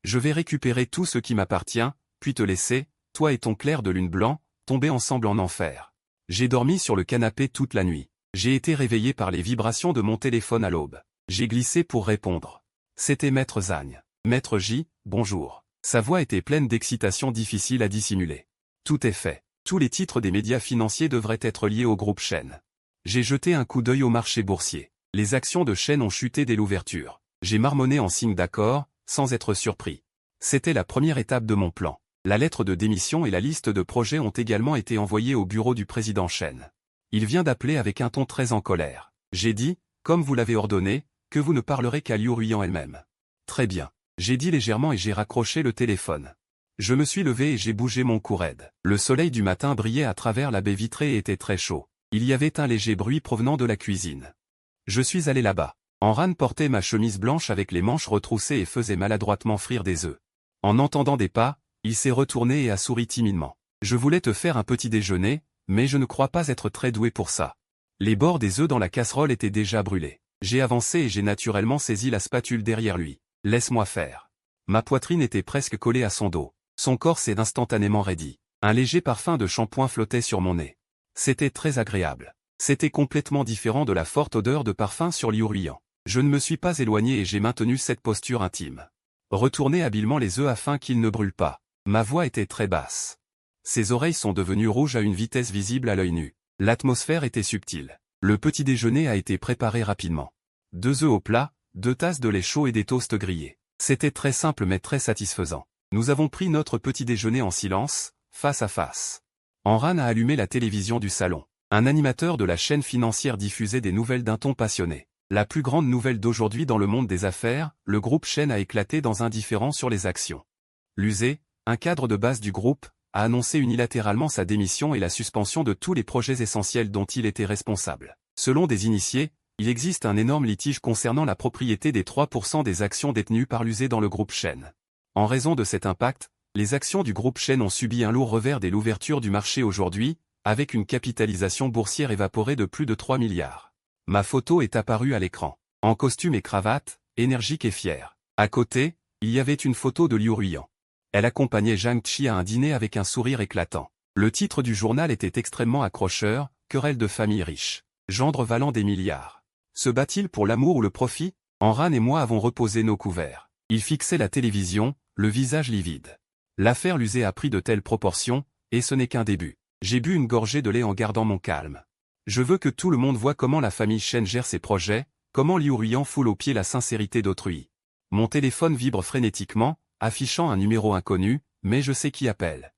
Speaker 1: Je vais récupérer tout ce qui m'appartient, puis te laisser, toi et ton clair de lune blanc, tomber ensemble en enfer. J'ai dormi sur le canapé toute la nuit. J'ai été réveillé par les vibrations de mon téléphone à l'aube. J'ai glissé pour répondre. C'était Maître Zagne. Maître J, bonjour. Sa voix était pleine d'excitation difficile à dissimuler. Tout est fait. Tous les titres des médias financiers devraient être liés au groupe Shen. J'ai jeté un coup d'œil au marché boursier. Les actions de Shen ont chuté dès l'ouverture. J'ai marmonné en signe d'accord, sans être surpris. C'était la première étape de mon plan. La lettre de démission et la liste de projets ont également été envoyés au bureau du président Shen. Il vient d'appeler avec un ton très en colère. J'ai dit, comme vous l'avez ordonné, que vous ne parlerez qu'à Liu Ruiyan elle-même. Très bien. J'ai dit légèrement et j'ai raccroché le téléphone. Je me suis levé et j'ai bougé mon cou raide. Le soleil du matin brillait à travers la baie vitrée et était très chaud. Il y avait un léger bruit provenant de la cuisine. Je suis allé là-bas. Enran portait ma chemise blanche avec les manches retroussées et faisait maladroitement frire des œufs. En entendant des pas, il s'est retourné et a souri timidement. Je voulais te faire un petit déjeuner, mais je ne crois pas être très doué pour ça. Les bords des œufs dans la casserole étaient déjà brûlés. J'ai avancé et j'ai naturellement saisi la spatule derrière lui. Laisse-moi faire. Ma poitrine était presque collée à son dos. Son corps s'est instantanément raidi. Un léger parfum de shampoing flottait sur mon nez. C'était très agréable. C'était complètement différent de la forte odeur de parfum sur Liu Ruiyan. Je ne me suis pas éloigné et j'ai maintenu cette posture intime. Retourner habilement les œufs afin qu'ils ne brûlent pas. Ma voix était très basse. Ses oreilles sont devenues rouges à une vitesse visible à l'œil nu. L'atmosphère était subtile. Le petit déjeuner a été préparé rapidement. 2 œufs au plat, 2 tasses de lait chaud et des toasts grillés. C'était très simple mais très satisfaisant. Nous avons pris notre petit déjeuner en silence, face à face. Enran a allumé la télévision du salon. Un animateur de la chaîne financière diffusait des nouvelles d'un ton passionné. La plus grande nouvelle d'aujourd'hui dans le monde des affaires, le groupe Shen a éclaté dans un différend sur les actions. L'USE, un cadre de base du groupe, a annoncé unilatéralement sa démission et la suspension de tous les projets essentiels dont il était responsable. Selon des initiés, il existe un énorme litige concernant la propriété des 3% des actions détenues par l'USE dans le groupe Shen. En raison de cet impact, les actions du groupe Shen ont subi un lourd revers dès l'ouverture du marché aujourd'hui, avec une capitalisation boursière évaporée de plus de 3 milliards. Ma photo est apparue à l'écran. En costume et cravate, énergique et fière. À côté, il y avait une photo de Liu Ruiyan. Elle accompagnait Zhang Qi à un dîner avec un sourire éclatant. Le titre du journal était extrêmement accrocheur, querelle de famille riche. Gendre valant des milliards. Se bat-il pour l'amour ou le profit? Enran et moi avons reposé nos couverts. Il fixait la télévision, le visage livide. L'affaire l'usée a pris de telles proportions, et ce n'est qu'un début. J'ai bu une gorgée de lait en gardant mon calme. Je veux que tout le monde voie comment la famille Shen gère ses projets, comment Liu Ruiyan foule aux pieds la sincérité d'autrui. Mon téléphone vibre frénétiquement, affichant un numéro inconnu, mais je sais qui appelle.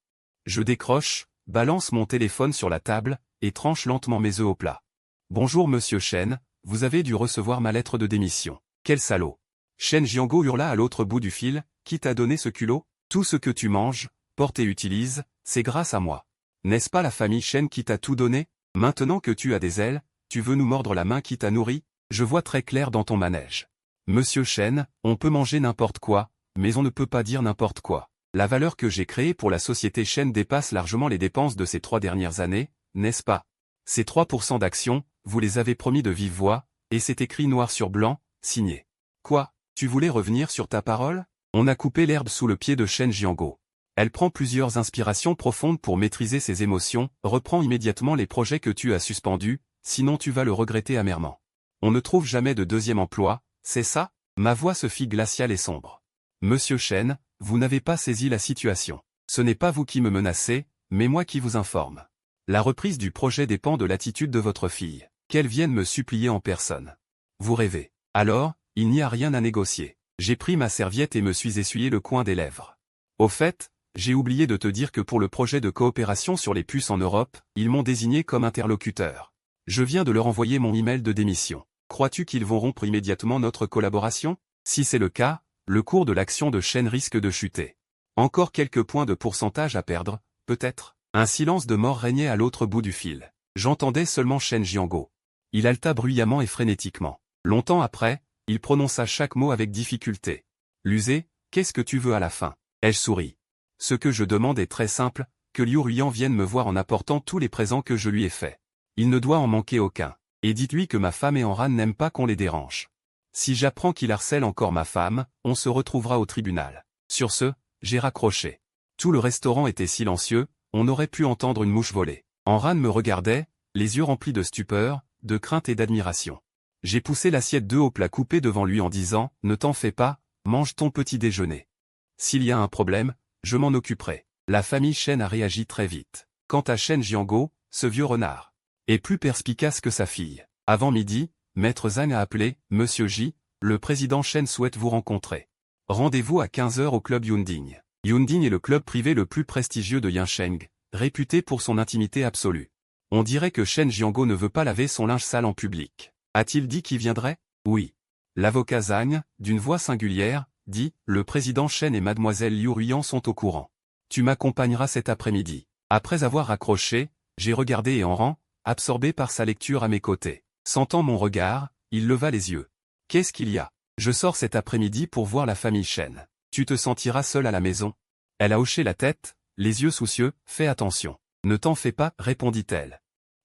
Speaker 1: Je décroche, balance mon téléphone sur la table, et tranche lentement mes œufs au plat. Bonjour monsieur Shen, vous avez dû recevoir ma lettre de démission. Quel salaud. Shen Jiango hurla à l'autre bout du fil, qui t'a donné ce culot? Tout ce que tu manges, portes et utilises, c'est grâce à moi. N'est-ce pas la famille Shen qui t'a tout donné? Maintenant que tu as des ailes, tu veux nous mordre la main qui t'a nourri? Je vois très clair dans ton manège. Monsieur Shen, on peut manger n'importe quoi, mais on ne peut pas dire n'importe quoi. La valeur que j'ai créée pour la société Shen dépasse largement les dépenses de ces 3 dernières années, n'est-ce pas? Ces 3% d'actions, vous les avez promis de vive voix, et c'est écrit noir sur blanc, signé. Quoi? Tu voulais revenir sur ta parole? On a coupé l'herbe sous le pied de Shen Jiango. Elle prend plusieurs inspirations profondes pour maîtriser ses émotions, reprend immédiatement les projets que tu as suspendus, sinon tu vas le regretter amèrement. On ne trouve jamais de deuxième emploi, c'est ça? Ma voix se fit glaciale et sombre. Monsieur Shen, vous n'avez pas saisi la situation. Ce n'est pas vous qui me menacez, mais moi qui vous informe. La reprise du projet dépend de l'attitude de votre fille. Qu'elle vienne me supplier en personne. Vous rêvez. Alors, il n'y a rien à négocier. J'ai pris ma serviette et me suis essuyé le coin des lèvres. Au fait, j'ai oublié de te dire que pour le projet de coopération sur les puces en Europe, ils m'ont désigné comme interlocuteur. Je viens de leur envoyer mon email de démission. Crois-tu qu'ils vont rompre immédiatement notre collaboration? Si c'est le cas, le cours de l'action de Shen risque de chuter. Encore quelques points de pourcentage à perdre, peut-être. Un silence de mort régnait à l'autre bout du fil. J'entendais seulement Shen Jianguo. Il haleta bruyamment et frénétiquement. Longtemps après, il prononça chaque mot avec difficulté. Lusé, qu'est-ce que tu veux à la fin? Ai-je souri. Ce que je demande est très simple, que Liu Ruiyan vienne me voir en apportant tous les présents que je lui ai faits. Il ne doit en manquer aucun. Et dites-lui que ma femme et Enran n'aiment pas qu'on les dérange. Si j'apprends qu'il harcèle encore ma femme, on se retrouvera au tribunal. Sur ce, j'ai raccroché. Tout le restaurant était silencieux, on aurait pu entendre une mouche voler. Enran me regardait, les yeux remplis de stupeur, de crainte et d'admiration. J'ai poussé l'assiette de hauts plats coupés devant lui en disant « Ne t'en fais pas, mange ton petit déjeuner. S'il y a un problème, je m'en occuperai. » La famille Shen a réagi très vite. Quant à Shen Jianguo, ce vieux renard est plus perspicace que sa fille. Avant midi, Maître Zhang a appelé « Monsieur J, le président Shen souhaite vous rencontrer. Rendez-vous à 15 h au club Yunding. » Yunding est le club privé le plus prestigieux de Yansheng, réputé pour son intimité absolue. On dirait que Shen Jianguo ne veut pas laver son linge sale en public. A-t-il dit qu'il viendrait? Oui. L'avocat Zhang, d'une voix singulière, dit « Le président Shen et mademoiselle Liu Ruiyan sont au courant. Tu m'accompagneras cet après-midi. » Après avoir raccroché, j'ai regardé et Enran, absorbé par sa lecture à mes côtés. Sentant mon regard, il leva les yeux. « Qu'est-ce qu'il y a? Je sors cet après-midi pour voir la famille Shen. Tu te sentiras seule à la maison? » Elle a hoché la tête, les yeux soucieux. « Fais attention. Ne t'en fais pas, répondit-elle.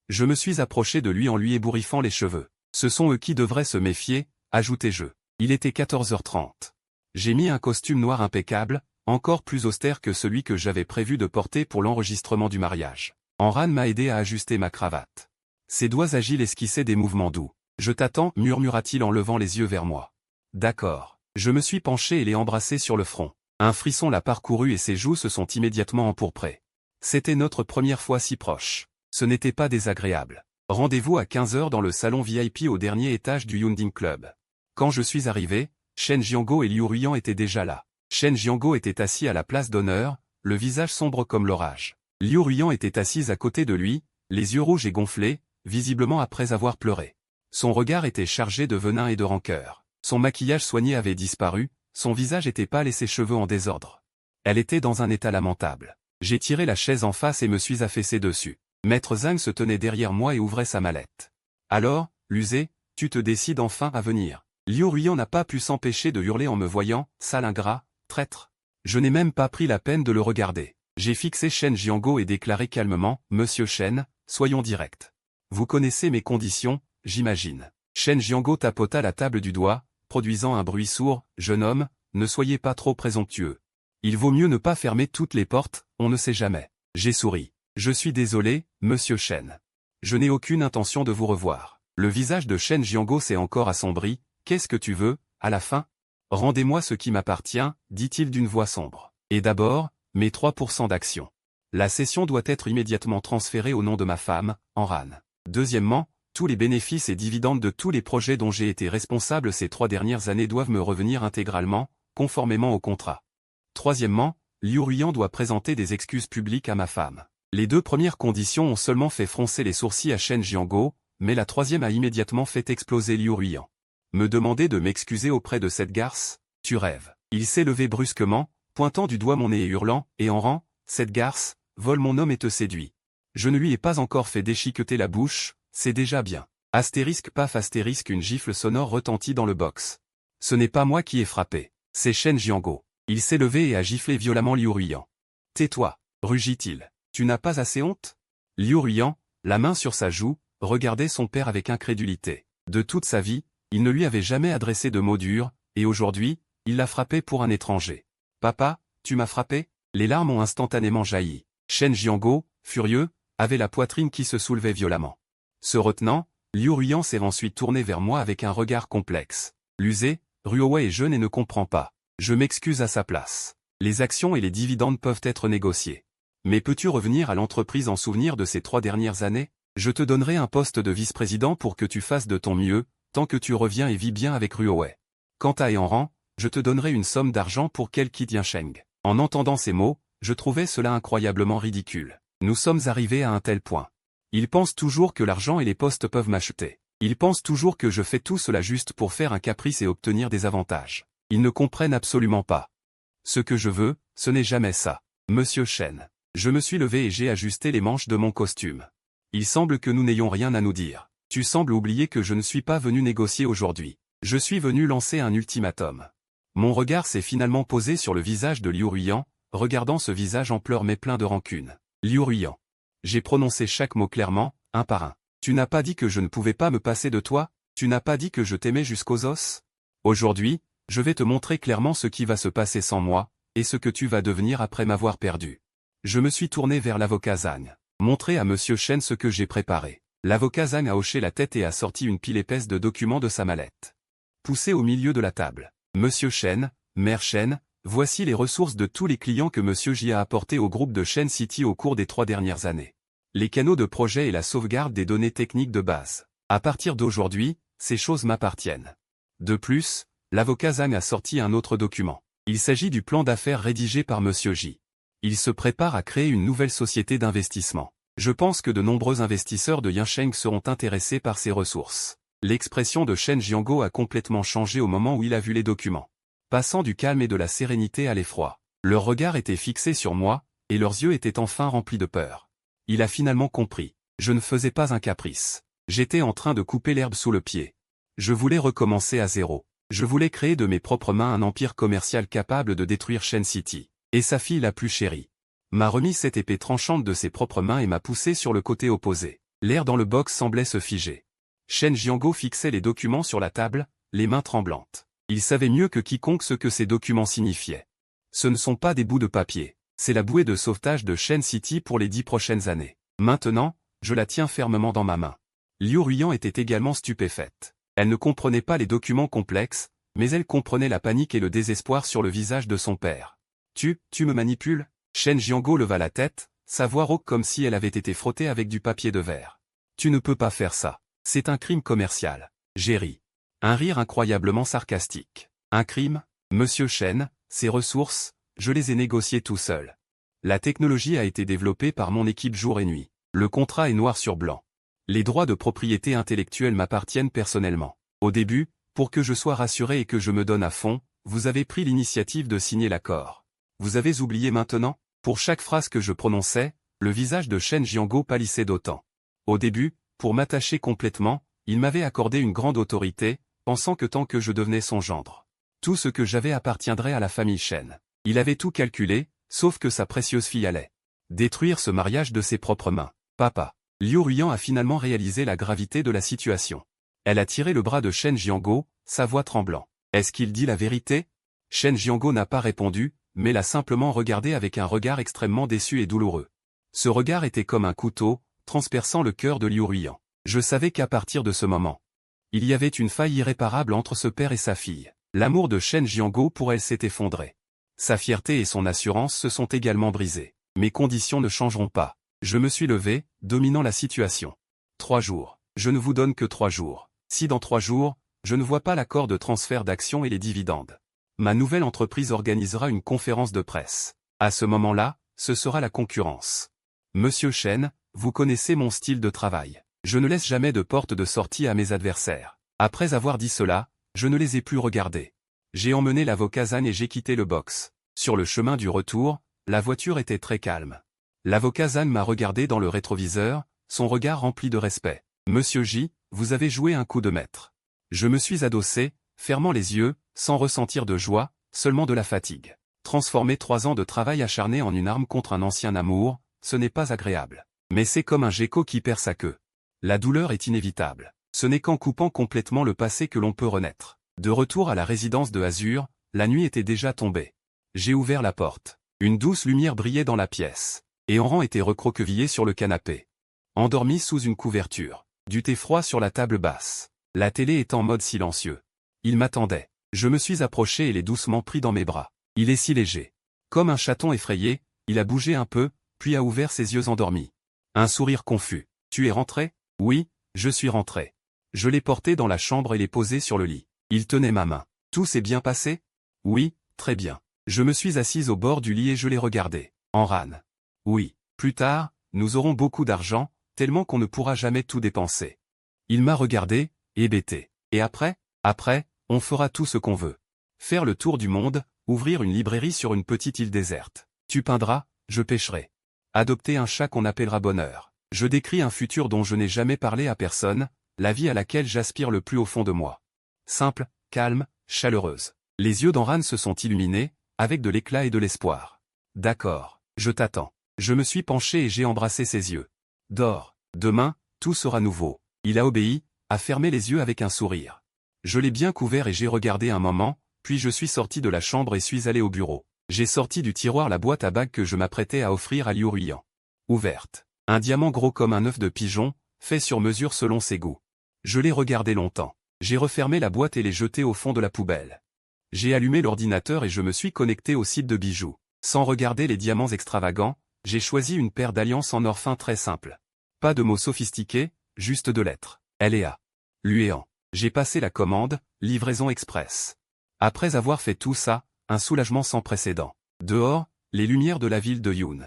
Speaker 1: Je me suis approché de lui en lui ébouriffant les cheveux. Ce sont eux qui devraient se méfier, ajoutai-je. Il était 14h30. J'ai mis un costume noir impeccable, encore plus austère que celui que j'avais prévu de porter pour l'enregistrement du mariage. Enran m'a aidé à ajuster ma cravate. Ses doigts agiles esquissaient des mouvements doux. « Je t'attends, murmura-t-il en levant les yeux vers moi. D'accord. Je me suis penché et l'ai embrassé sur le front. Un frisson l'a parcouru et ses joues se sont immédiatement empourprées. C'était notre première fois si proche. Ce n'était pas désagréable. Rendez-vous à 15 h dans le salon VIP au dernier étage du Yunding Club. Quand je suis arrivé, Shen Jianguo et Liu Ruiyan étaient déjà là. Shen Jianguo était assis à la place d'honneur, le visage sombre comme l'orage. Liu Ruiyan était assise à côté de lui, les yeux rouges et gonflés, visiblement après avoir pleuré. Son regard était chargé de venin et de rancœur. Son maquillage soigné avait disparu, son visage était pâle et ses cheveux en désordre. Elle était dans un état lamentable. J'ai tiré la chaise en face et me suis affaissé dessus. Maître Zhang se tenait derrière moi et ouvrait sa mallette. « Alors, Lusé, tu te décides enfin à venir. » Liu Ruiyan n'a pas pu s'empêcher de hurler en me voyant, « Sale ingrat, traître. » Je n'ai même pas pris la peine de le regarder. J'ai fixé Shen Jianguo et déclaré calmement, « Monsieur Shen, soyons directs. Vous connaissez mes conditions, j'imagine. » Shen Jianguo tapota la table du doigt, produisant un bruit sourd, « Jeune homme, ne soyez pas trop présomptueux. Il vaut mieux ne pas fermer toutes les portes, on ne sait jamais. » J'ai souri. « Je suis désolé, Monsieur Shen. Je n'ai aucune intention de vous revoir. » Le visage de Shen Jianguo s'est encore assombri. « Qu'est-ce que tu veux, à la fin? Rendez-moi ce qui m'appartient, dit-il d'une voix sombre. Et d'abord, mes 3% d'actions. La cession doit être immédiatement transférée au nom de ma femme, Enran. Deuxièmement, tous les bénéfices et dividendes de tous les projets dont j'ai été responsable ces 3 dernières années doivent me revenir intégralement, conformément au contrat. Troisièmement, Liu Ruiyan doit présenter des excuses publiques à ma femme. Les 2 premières conditions ont seulement fait froncer les sourcils à Shen Jianguo, mais la troisième a immédiatement fait exploser Liu Ruiyan. Me demander de m'excuser auprès de cette garce? Tu rêves. Il s'est levé brusquement, pointant du doigt mon nez et hurlant, et en rang, cette garce, vole mon homme et te séduit. Je ne lui ai pas encore fait déchiqueter la bouche, c'est déjà bien. Astérisque paf astérisque une gifle sonore retentit dans le box. Ce n'est pas moi qui ai frappé, c'est Shen Jianguo. Il s'est levé et a giflé violemment Liu Ruiyan. Tais-toi, rugit-il. Tu n'as pas assez honte? Liu Ruiyan, la main sur sa joue, regardait son père avec incrédulité. De toute sa vie, il ne lui avait jamais adressé de mots durs, et aujourd'hui, il l'a frappé pour un étranger. Papa, tu m'as frappé? Les larmes ont instantanément jailli. Shen Jianguo, furieux, avait la poitrine qui se soulevait violemment. Se retenant, Liu Ruiyan s'est ensuite tourné vers moi avec un regard complexe. Lusé, Ruowei est jeune et ne comprend pas. Je m'excuse à sa place. Les actions et les dividendes peuvent être négociés. Mais peux-tu revenir à l'entreprise en souvenir de ces 3 dernières années? Je te donnerai un poste de vice-président pour que tu fasses de ton mieux, tant que tu reviens et vis bien avec Ruowei. Quant à Eanran, je te donnerai une somme d'argent pour qu'elle quitte Yincheng. En entendant ces mots, je trouvais cela incroyablement ridicule. Nous sommes arrivés à un tel point. Ils pensent toujours que l'argent et les postes peuvent m'acheter. Ils pensent toujours que je fais tout cela juste pour faire un caprice et obtenir des avantages. Ils ne comprennent absolument pas. Ce que je veux, ce n'est jamais ça. Monsieur Chen. Je me suis levé et j'ai ajusté les manches de mon costume. Il semble que nous n'ayons rien à nous dire. Tu sembles oublier que je ne suis pas venu négocier aujourd'hui. Je suis venu lancer un ultimatum. Mon regard s'est finalement posé sur le visage de Liu Ruiyan, regardant ce visage en pleurs mais plein de rancune. Liu Ruiyan. J'ai prononcé chaque mot clairement, un par un. Tu n'as pas dit que je ne pouvais pas me passer de toi, tu n'as pas dit que je t'aimais jusqu'aux os. Aujourd'hui, je vais te montrer clairement ce qui va se passer sans moi, et ce que tu vas devenir après m'avoir perdu. Je me suis tourné vers l'avocat Zhang. Montrer à Monsieur Chen ce que j'ai préparé. L'avocat Zhang a hoché la tête et a sorti une pile épaisse de documents de sa mallette. Poussé au milieu de la table. Monsieur Chen, Mère Chen, voici les ressources de tous les clients que Monsieur J a apportés au groupe de Shen City au cours des 3 dernières années. Les canaux de projet et la sauvegarde des données techniques de base. À partir d'aujourd'hui, ces choses m'appartiennent. De plus, l'avocat Zhang a sorti un autre document. Il s'agit du plan d'affaires rédigé par Monsieur J. Il se prépare à créer une nouvelle société d'investissement. Je pense que de nombreux investisseurs de Yincheng seront intéressés par ces ressources. L'expression de Shen Jianguo a complètement changé au moment où il a vu les documents. Passant du calme et de la sérénité à l'effroi. Leur regard était fixé sur moi, et leurs yeux étaient enfin remplis de peur. Il a finalement compris. Je ne faisais pas un caprice. J'étais en train de couper l'herbe sous le pied. Je voulais recommencer à zéro. Je voulais créer de mes propres mains un empire commercial capable de détruire Shen City. Et sa fille la plus chérie. M'a remis cette épée tranchante de ses propres mains et m'a poussé sur le côté opposé. L'air dans le box semblait se figer. Shen Jianguo fixait les documents sur la table, les mains tremblantes. Il savait mieux que quiconque ce que ces documents signifiaient. Ce ne sont pas des bouts de papier, c'est la bouée de sauvetage de Shen City pour les 10 prochaines années. Maintenant, je la tiens fermement dans ma main. Liu Ruiyan était également stupéfaite. Elle ne comprenait pas les documents complexes, mais elle comprenait la panique et le désespoir sur le visage de son père. Tu me manipules? Shen Jianguo leva la tête, sa voix rauque comme si elle avait été frottée avec du papier de verre. Tu ne peux pas faire ça. C'est un crime commercial. J'ai ri. Un rire incroyablement sarcastique. Un crime? Monsieur Chen, ces ressources, je les ai négociées tout seul. La technologie a été développée par mon équipe jour et nuit. Le contrat est noir sur blanc. Les droits de propriété intellectuelle m'appartiennent personnellement. Au début, pour que je sois rassuré et que je me donne à fond, vous avez pris l'initiative de signer l'accord. Vous avez oublié maintenant? Pour chaque phrase que je prononçais, le visage de Shen Jianguo pâlissait d'autant. Au début, pour m'attacher complètement, il m'avait accordé une grande autorité, pensant que tant que je devenais son gendre, tout ce que j'avais appartiendrait à la famille Shen. Il avait tout calculé, sauf que sa précieuse fille allait détruire ce mariage de ses propres mains. Papa. Liu Ruiyan a finalement réalisé la gravité de la situation. Elle a tiré le bras de Shen Jianguo, sa voix tremblant. Est-ce qu'il dit la vérité? Shen Jianguo n'a pas répondu, mais l'a simplement regardé avec un regard extrêmement déçu et douloureux. Ce regard était comme un couteau, transperçant le cœur de Liu Ruiyan. Je savais qu'à partir de ce moment, il y avait une faille irréparable entre ce père et sa fille. L'amour de Shen Jianguo pour elle s'est effondré. Sa fierté et son assurance se sont également brisées. Mes conditions ne changeront pas. Je me suis levé, dominant la situation. 3 jours. Je ne vous donne que 3 jours. Si dans 3 jours, je ne vois pas l'accord de transfert d'actions et les dividendes, ma nouvelle entreprise organisera une conférence de presse. À ce moment-là, ce sera la concurrence. Monsieur Chen, vous connaissez mon style de travail. Je ne laisse jamais de porte de sortie à mes adversaires. Après avoir dit cela, je ne les ai plus regardés. J'ai emmené l'avocat Zhang et j'ai quitté le box. Sur le chemin du retour, la voiture était très calme. L'avocat Zhang m'a regardé dans le rétroviseur, son regard rempli de respect. Monsieur J, vous avez joué un coup de maître. Je me suis adossé, fermant les yeux, sans ressentir de joie, seulement de la fatigue. Transformer 3 ans de travail acharné en une arme contre un ancien amour, ce n'est pas agréable. Mais c'est comme un gecko qui perd sa queue. La douleur est inévitable. Ce n'est qu'en coupant complètement le passé que l'on peut renaître. De retour à la résidence de Azur, la nuit était déjà tombée. J'ai ouvert la porte. Une douce lumière brillait dans la pièce. Et Eanran était recroquevillé sur le canapé. Endormi sous une couverture. Du thé froid sur la table basse. La télé est en mode silencieux. Il m'attendait. Je me suis approché et l'ai doucement pris dans mes bras. Il est si léger. Comme un chaton effrayé, il a bougé un peu, puis a ouvert ses yeux endormis. Un sourire confus. Tu es rentré? Oui, je suis rentré. Je l'ai porté dans la chambre et l'ai posé sur le lit. Il tenait ma main. Tout s'est bien passé? Oui, très bien. Je me suis assise au bord du lit et je l'ai regardé. Enran. Oui. Plus tard, nous aurons beaucoup d'argent, tellement qu'on ne pourra jamais tout dépenser. Il m'a regardé, hébété. Et après? Après, on fera tout ce qu'on veut. Faire le tour du monde, ouvrir une librairie sur une petite île déserte. Tu peindras, je pêcherai. Adopter un chat qu'on appellera Bonheur. Je décris un futur dont je n'ai jamais parlé à personne, la vie à laquelle j'aspire le plus au fond de moi. Simple, calme, chaleureuse. Les yeux d'Enran se sont illuminés, avec de l'éclat et de l'espoir. D'accord, je t'attends. Je me suis penché et j'ai embrassé ses yeux. Dors, demain, tout sera nouveau. Il a obéi, a fermé les yeux avec un sourire. Je l'ai bien couvert et j'ai regardé un moment, puis je suis sorti de la chambre et suis allé au bureau. J'ai sorti du tiroir la boîte à bagues que je m'apprêtais à offrir à Liu Ruiyan. Ouverte. Un diamant gros comme un œuf de pigeon, fait sur mesure selon ses goûts. Je l'ai regardé longtemps. J'ai refermé la boîte et l'ai jetée au fond de la poubelle. J'ai allumé l'ordinateur et je me suis connecté au site de bijoux. Sans regarder les diamants extravagants, j'ai choisi une paire d'alliances en or fin très simple. Pas de mots sophistiqués, juste de lettres. L.E.A. Luéan. J'ai passé la commande, livraison express. Après avoir fait tout ça, un soulagement sans précédent. Dehors, les lumières de la ville de Yoon.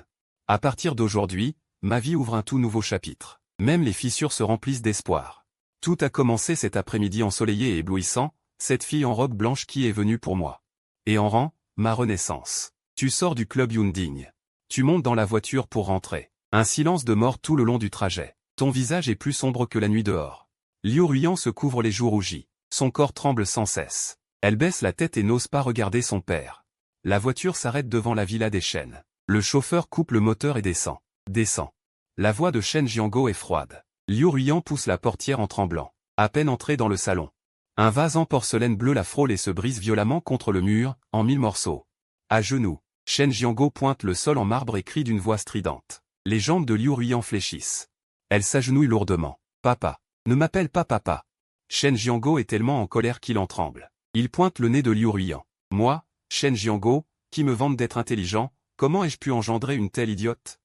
Speaker 1: À partir d'aujourd'hui, ma vie ouvre un tout nouveau chapitre. Même les fissures se remplissent d'espoir. Tout a commencé cet après-midi ensoleillé et éblouissant, cette fille en robe blanche qui est venue pour moi. Et Enran, ma renaissance. Tu sors du club Yoonding. Tu montes dans la voiture pour rentrer. Un silence de mort tout le long du trajet. Ton visage est plus sombre que la nuit dehors. Liu Ruiyan se couvre les joues rougies. Son corps tremble sans cesse. Elle baisse la tête et n'ose pas regarder son père. La voiture s'arrête devant la villa des Shen. Le chauffeur coupe le moteur et descend. Descend. La voix de Shen Jiango est froide. Liu Ruiyan pousse la portière en tremblant. À peine entré dans le salon. Un vase en porcelaine bleue la frôle et se brise violemment contre le mur, en 1000 morceaux. À genoux, Shen Jiango pointe le sol en marbre et crie d'une voix stridente. Les jambes de Liu Ruiyan fléchissent. Elle s'agenouille lourdement. Papa. Ne m'appelle pas papa. Shen Jiango est tellement en colère qu'il en tremble. Il pointe le nez de Liu Ruiyan. Moi, Shen Jiango, qui me vante d'être intelligent, comment ai-je pu engendrer une telle idiote?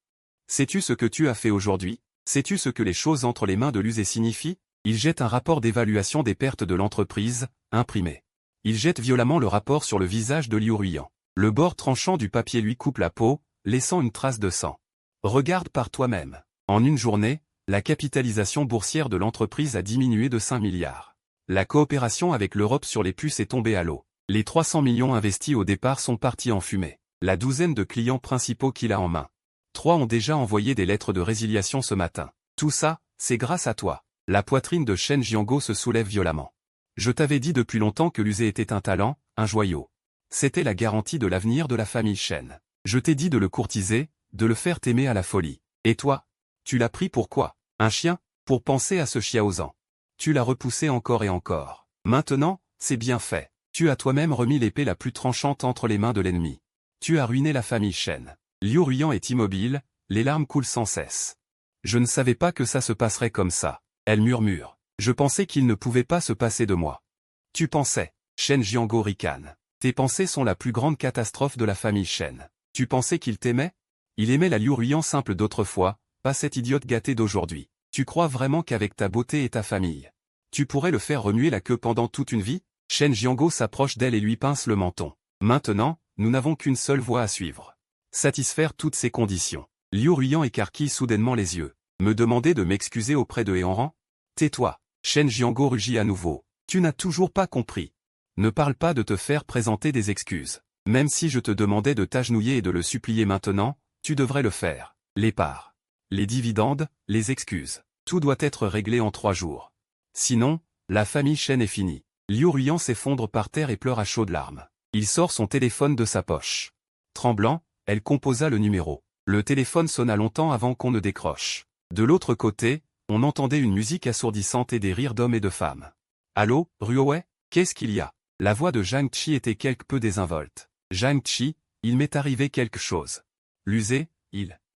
Speaker 1: Sais-tu ce que tu as fait aujourd'hui? Sais-tu ce que les choses entre les mains de l'usé signifient? Il jette un rapport d'évaluation des pertes de l'entreprise, imprimé. Il jette violemment le rapport sur le visage de Liu Ruiyan. Le bord tranchant du papier lui coupe la peau, laissant une trace de sang. Regarde par toi-même. En une journée, la capitalisation boursière de l'entreprise a diminué de 5 milliards. La coopération avec l'Europe sur les puces est tombée à l'eau. Les 300 millions investis au départ sont partis en fumée. La douzaine de clients principaux qu'il a en main. 3 ont déjà envoyé des lettres de résiliation ce matin. Tout ça, c'est grâce à toi. La poitrine de Shen Jiango se soulève violemment. Je t'avais dit depuis longtemps que l'usé était un talent, un joyau. C'était la garantie de l'avenir de la famille Shen. Je t'ai dit de le courtiser, de le faire t'aimer à la folie. Et toi? Tu l'as pris pour quoi? Un chien? Pour penser à ce Xiaozan. Tu l'as repoussé encore et encore. Maintenant, c'est bien fait. Tu as toi-même remis l'épée la plus tranchante entre les mains de l'ennemi. Tu as ruiné la famille Shen. Liu Ruiyan est immobile, les larmes coulent sans cesse. Je ne savais pas que ça se passerait comme ça. Elle murmure. Je pensais qu'il ne pouvait pas se passer de moi. Tu pensais. Shen Jiango ricane. Tes pensées sont la plus grande catastrophe de la famille Shen. Tu pensais qu'il t'aimait? Il aimait la Liu Ruiyan simple d'autrefois, pas cette idiote gâtée d'aujourd'hui. Tu crois vraiment qu'avec ta beauté et ta famille, tu pourrais le faire remuer la queue pendant toute une vie? Shen Jiango s'approche d'elle et lui pince le menton. Maintenant, nous n'avons qu'une seule voie à suivre. Satisfaire toutes ces conditions. Liu Ruiyan écarquille soudainement les yeux. Me demander de m'excuser auprès de Enran? Tais-toi. Shen Jiango rugit à nouveau. Tu n'as toujours pas compris. Ne parle pas de te faire présenter des excuses. Même si je te demandais de t'agenouiller et de le supplier maintenant, tu devrais le faire. Les parts, les dividendes, les excuses. Tout doit être réglé en 3 jours. Sinon, la famille Shen est finie. Liu Ruiyan s'effondre par terre et pleure à chaudes larmes. Il sort son téléphone de sa poche. Tremblant, elle composa le numéro. Le téléphone sonna longtemps avant qu'on ne décroche. De l'autre côté, on entendait une musique assourdissante et des rires d'hommes et de femmes. Allô, Ruowei, qu'est-ce qu'il y a? La voix de Zhang Chi était quelque peu désinvolte. Zhang Chi, il m'est arrivé quelque chose. L'usé,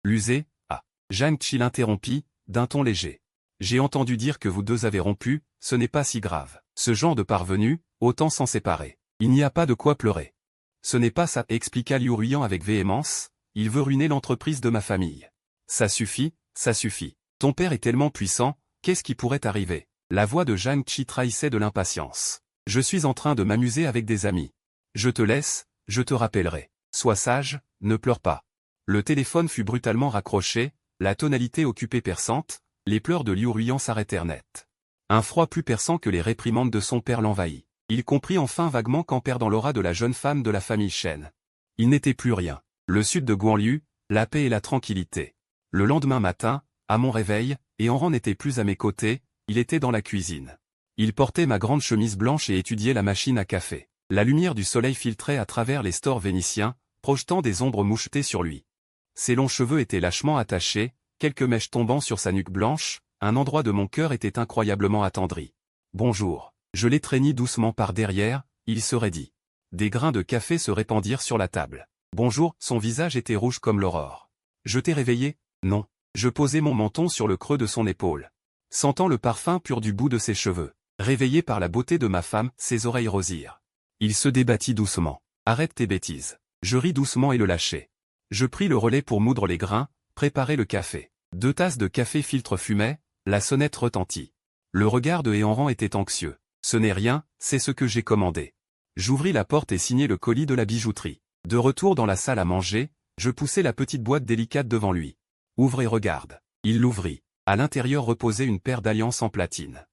Speaker 1: l'usé, ah. Zhang Chi l'interrompit, d'un ton léger. J'ai entendu dire que vous deux avez rompu, ce n'est pas si grave. Ce genre de parvenu, autant s'en séparer. Il n'y a pas de quoi pleurer. Ce n'est pas ça, expliqua Liu Ruiyan avec véhémence, il veut ruiner l'entreprise de ma famille. Ça suffit, ça suffit. Ton père est tellement puissant, qu'est-ce qui pourrait arriver? La voix de Zhang Qi trahissait de l'impatience. Je suis en train de m'amuser avec des amis. Je te laisse, je te rappellerai. Sois sage, ne pleure pas. Le téléphone fut brutalement raccroché, la tonalité occupée perçante, les pleurs de Liu Ruiyan s'arrêtèrent net. Un froid plus perçant que les réprimandes de son père l'envahit. Il comprit enfin vaguement qu'en perdant l'aura de la jeune femme de la famille Shen, il n'était plus rien. Le sud de Guanliu, la paix et la tranquillité. Le lendemain matin, à mon réveil, et Enran n'était plus à mes côtés, il était dans la cuisine. Il portait ma grande chemise blanche et étudiait la machine à café. La lumière du soleil filtrait à travers les stores vénitiens, projetant des ombres mouchetées sur lui. Ses longs cheveux étaient lâchement attachés, quelques mèches tombant sur sa nuque blanche, un endroit de mon cœur était incroyablement attendri. Bonjour. Je l'étreignis doucement par derrière, il se raidit. Des grains de café se répandirent sur la table. Bonjour, son visage était rouge comme l'aurore. Je t'ai réveillé? Non. Je posai mon menton sur le creux de son épaule. Sentant le parfum pur du bout de ses cheveux. Réveillé par la beauté de ma femme, ses oreilles rosirent. Il se débattit doucement. Arrête tes bêtises. Je ris doucement et le lâchai. Je pris le relais pour moudre les grains, préparer le café. 2 tasses de café filtre fumaient, la sonnette retentit. Le regard de Enran était anxieux. Ce n'est rien, c'est ce que j'ai commandé. J'ouvris la porte et signai le colis de la bijouterie. De retour dans la salle à manger, je poussai la petite boîte délicate devant lui. Ouvre et regarde. Il l'ouvrit. À l'intérieur reposait une paire d'alliances en platine.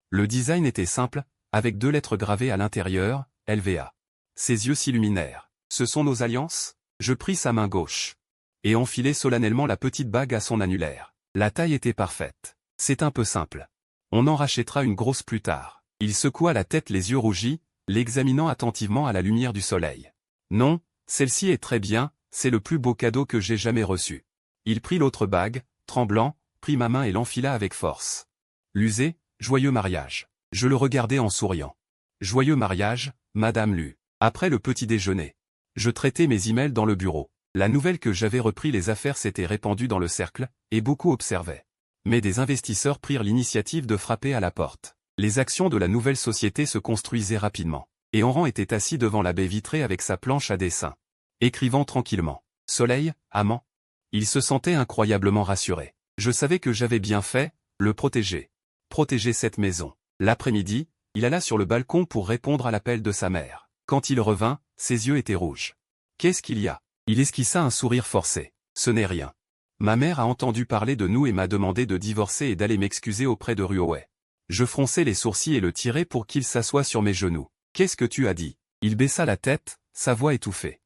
Speaker 1: Le design était simple, avec 2 lettres gravées à l'intérieur, LVA. Ses yeux s'illuminèrent. Ce sont nos alliances? Je pris sa main gauche. Et enfilai solennellement la petite bague à son annulaire. La taille était parfaite. C'est un peu simple. On en rachètera une grosse plus tard. Il secoua la tête les yeux rougis, l'examinant attentivement à la lumière du soleil. Non, celle-ci est très bien, c'est le plus beau cadeau que j'ai jamais reçu. Il prit l'autre bague, tremblant, prit ma main et l'enfila avec force. L'usé, joyeux mariage. Je le regardai en souriant. Joyeux mariage, Madame Lu. Après le petit déjeuner. Je traitais mes emails dans le bureau. La nouvelle que j'avais repris les affaires s'était répandue dans le cercle, et beaucoup observaient. Mais des investisseurs prirent l'initiative de frapper à la porte. Les actions de la nouvelle société se construisaient rapidement. Et Enran était assis devant la baie vitrée avec sa planche à dessin. Écrivant tranquillement. Soleil, amant. Il se sentait incroyablement rassuré. Je savais que j'avais bien fait, le protéger. Protéger cette maison. L'après-midi, il alla sur le balcon pour répondre à l'appel de sa mère. Quand il revint, ses yeux étaient rouges. Qu'est-ce qu'il y a? Il esquissa un sourire forcé. Ce n'est rien. Ma mère a entendu parler de nous et m'a demandé de divorcer et d'aller m'excuser auprès de Ruowei. Je fronçai les sourcils et le tirai pour qu'il s'assoie sur mes genoux. Qu'est-ce que tu as dit? Il baissa la tête, sa voix étouffée.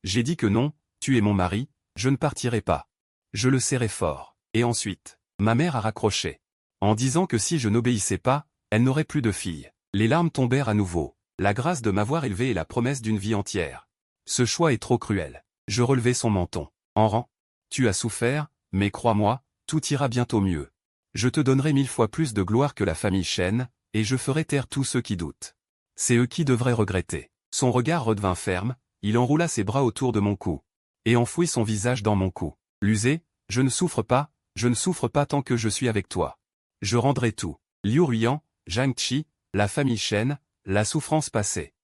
Speaker 1: J'ai dit que non, tu es mon mari, je ne partirai pas. Je le serrai fort. Et ensuite, ma mère a raccroché. En disant que si je n'obéissais pas, elle n'aurait plus de fille. Les larmes tombèrent à nouveau. La grâce de m'avoir élevé et la promesse d'une vie entière. Ce choix est trop cruel. Je relevai son menton. Enran, tu as souffert, mais crois-moi, tout ira bientôt mieux. Je te donnerai 1000 fois plus de gloire que la famille Shen, et je ferai taire tous ceux qui doutent. C'est eux qui devraient regretter. Son regard redevint ferme, il enroula ses bras autour de mon cou. Et enfouit son visage dans mon cou. L'usé, je ne souffre pas tant que je suis avec toi. Je rendrai tout. Liu Ruiyan, Zhang Qi, la famille Shen, la souffrance passée.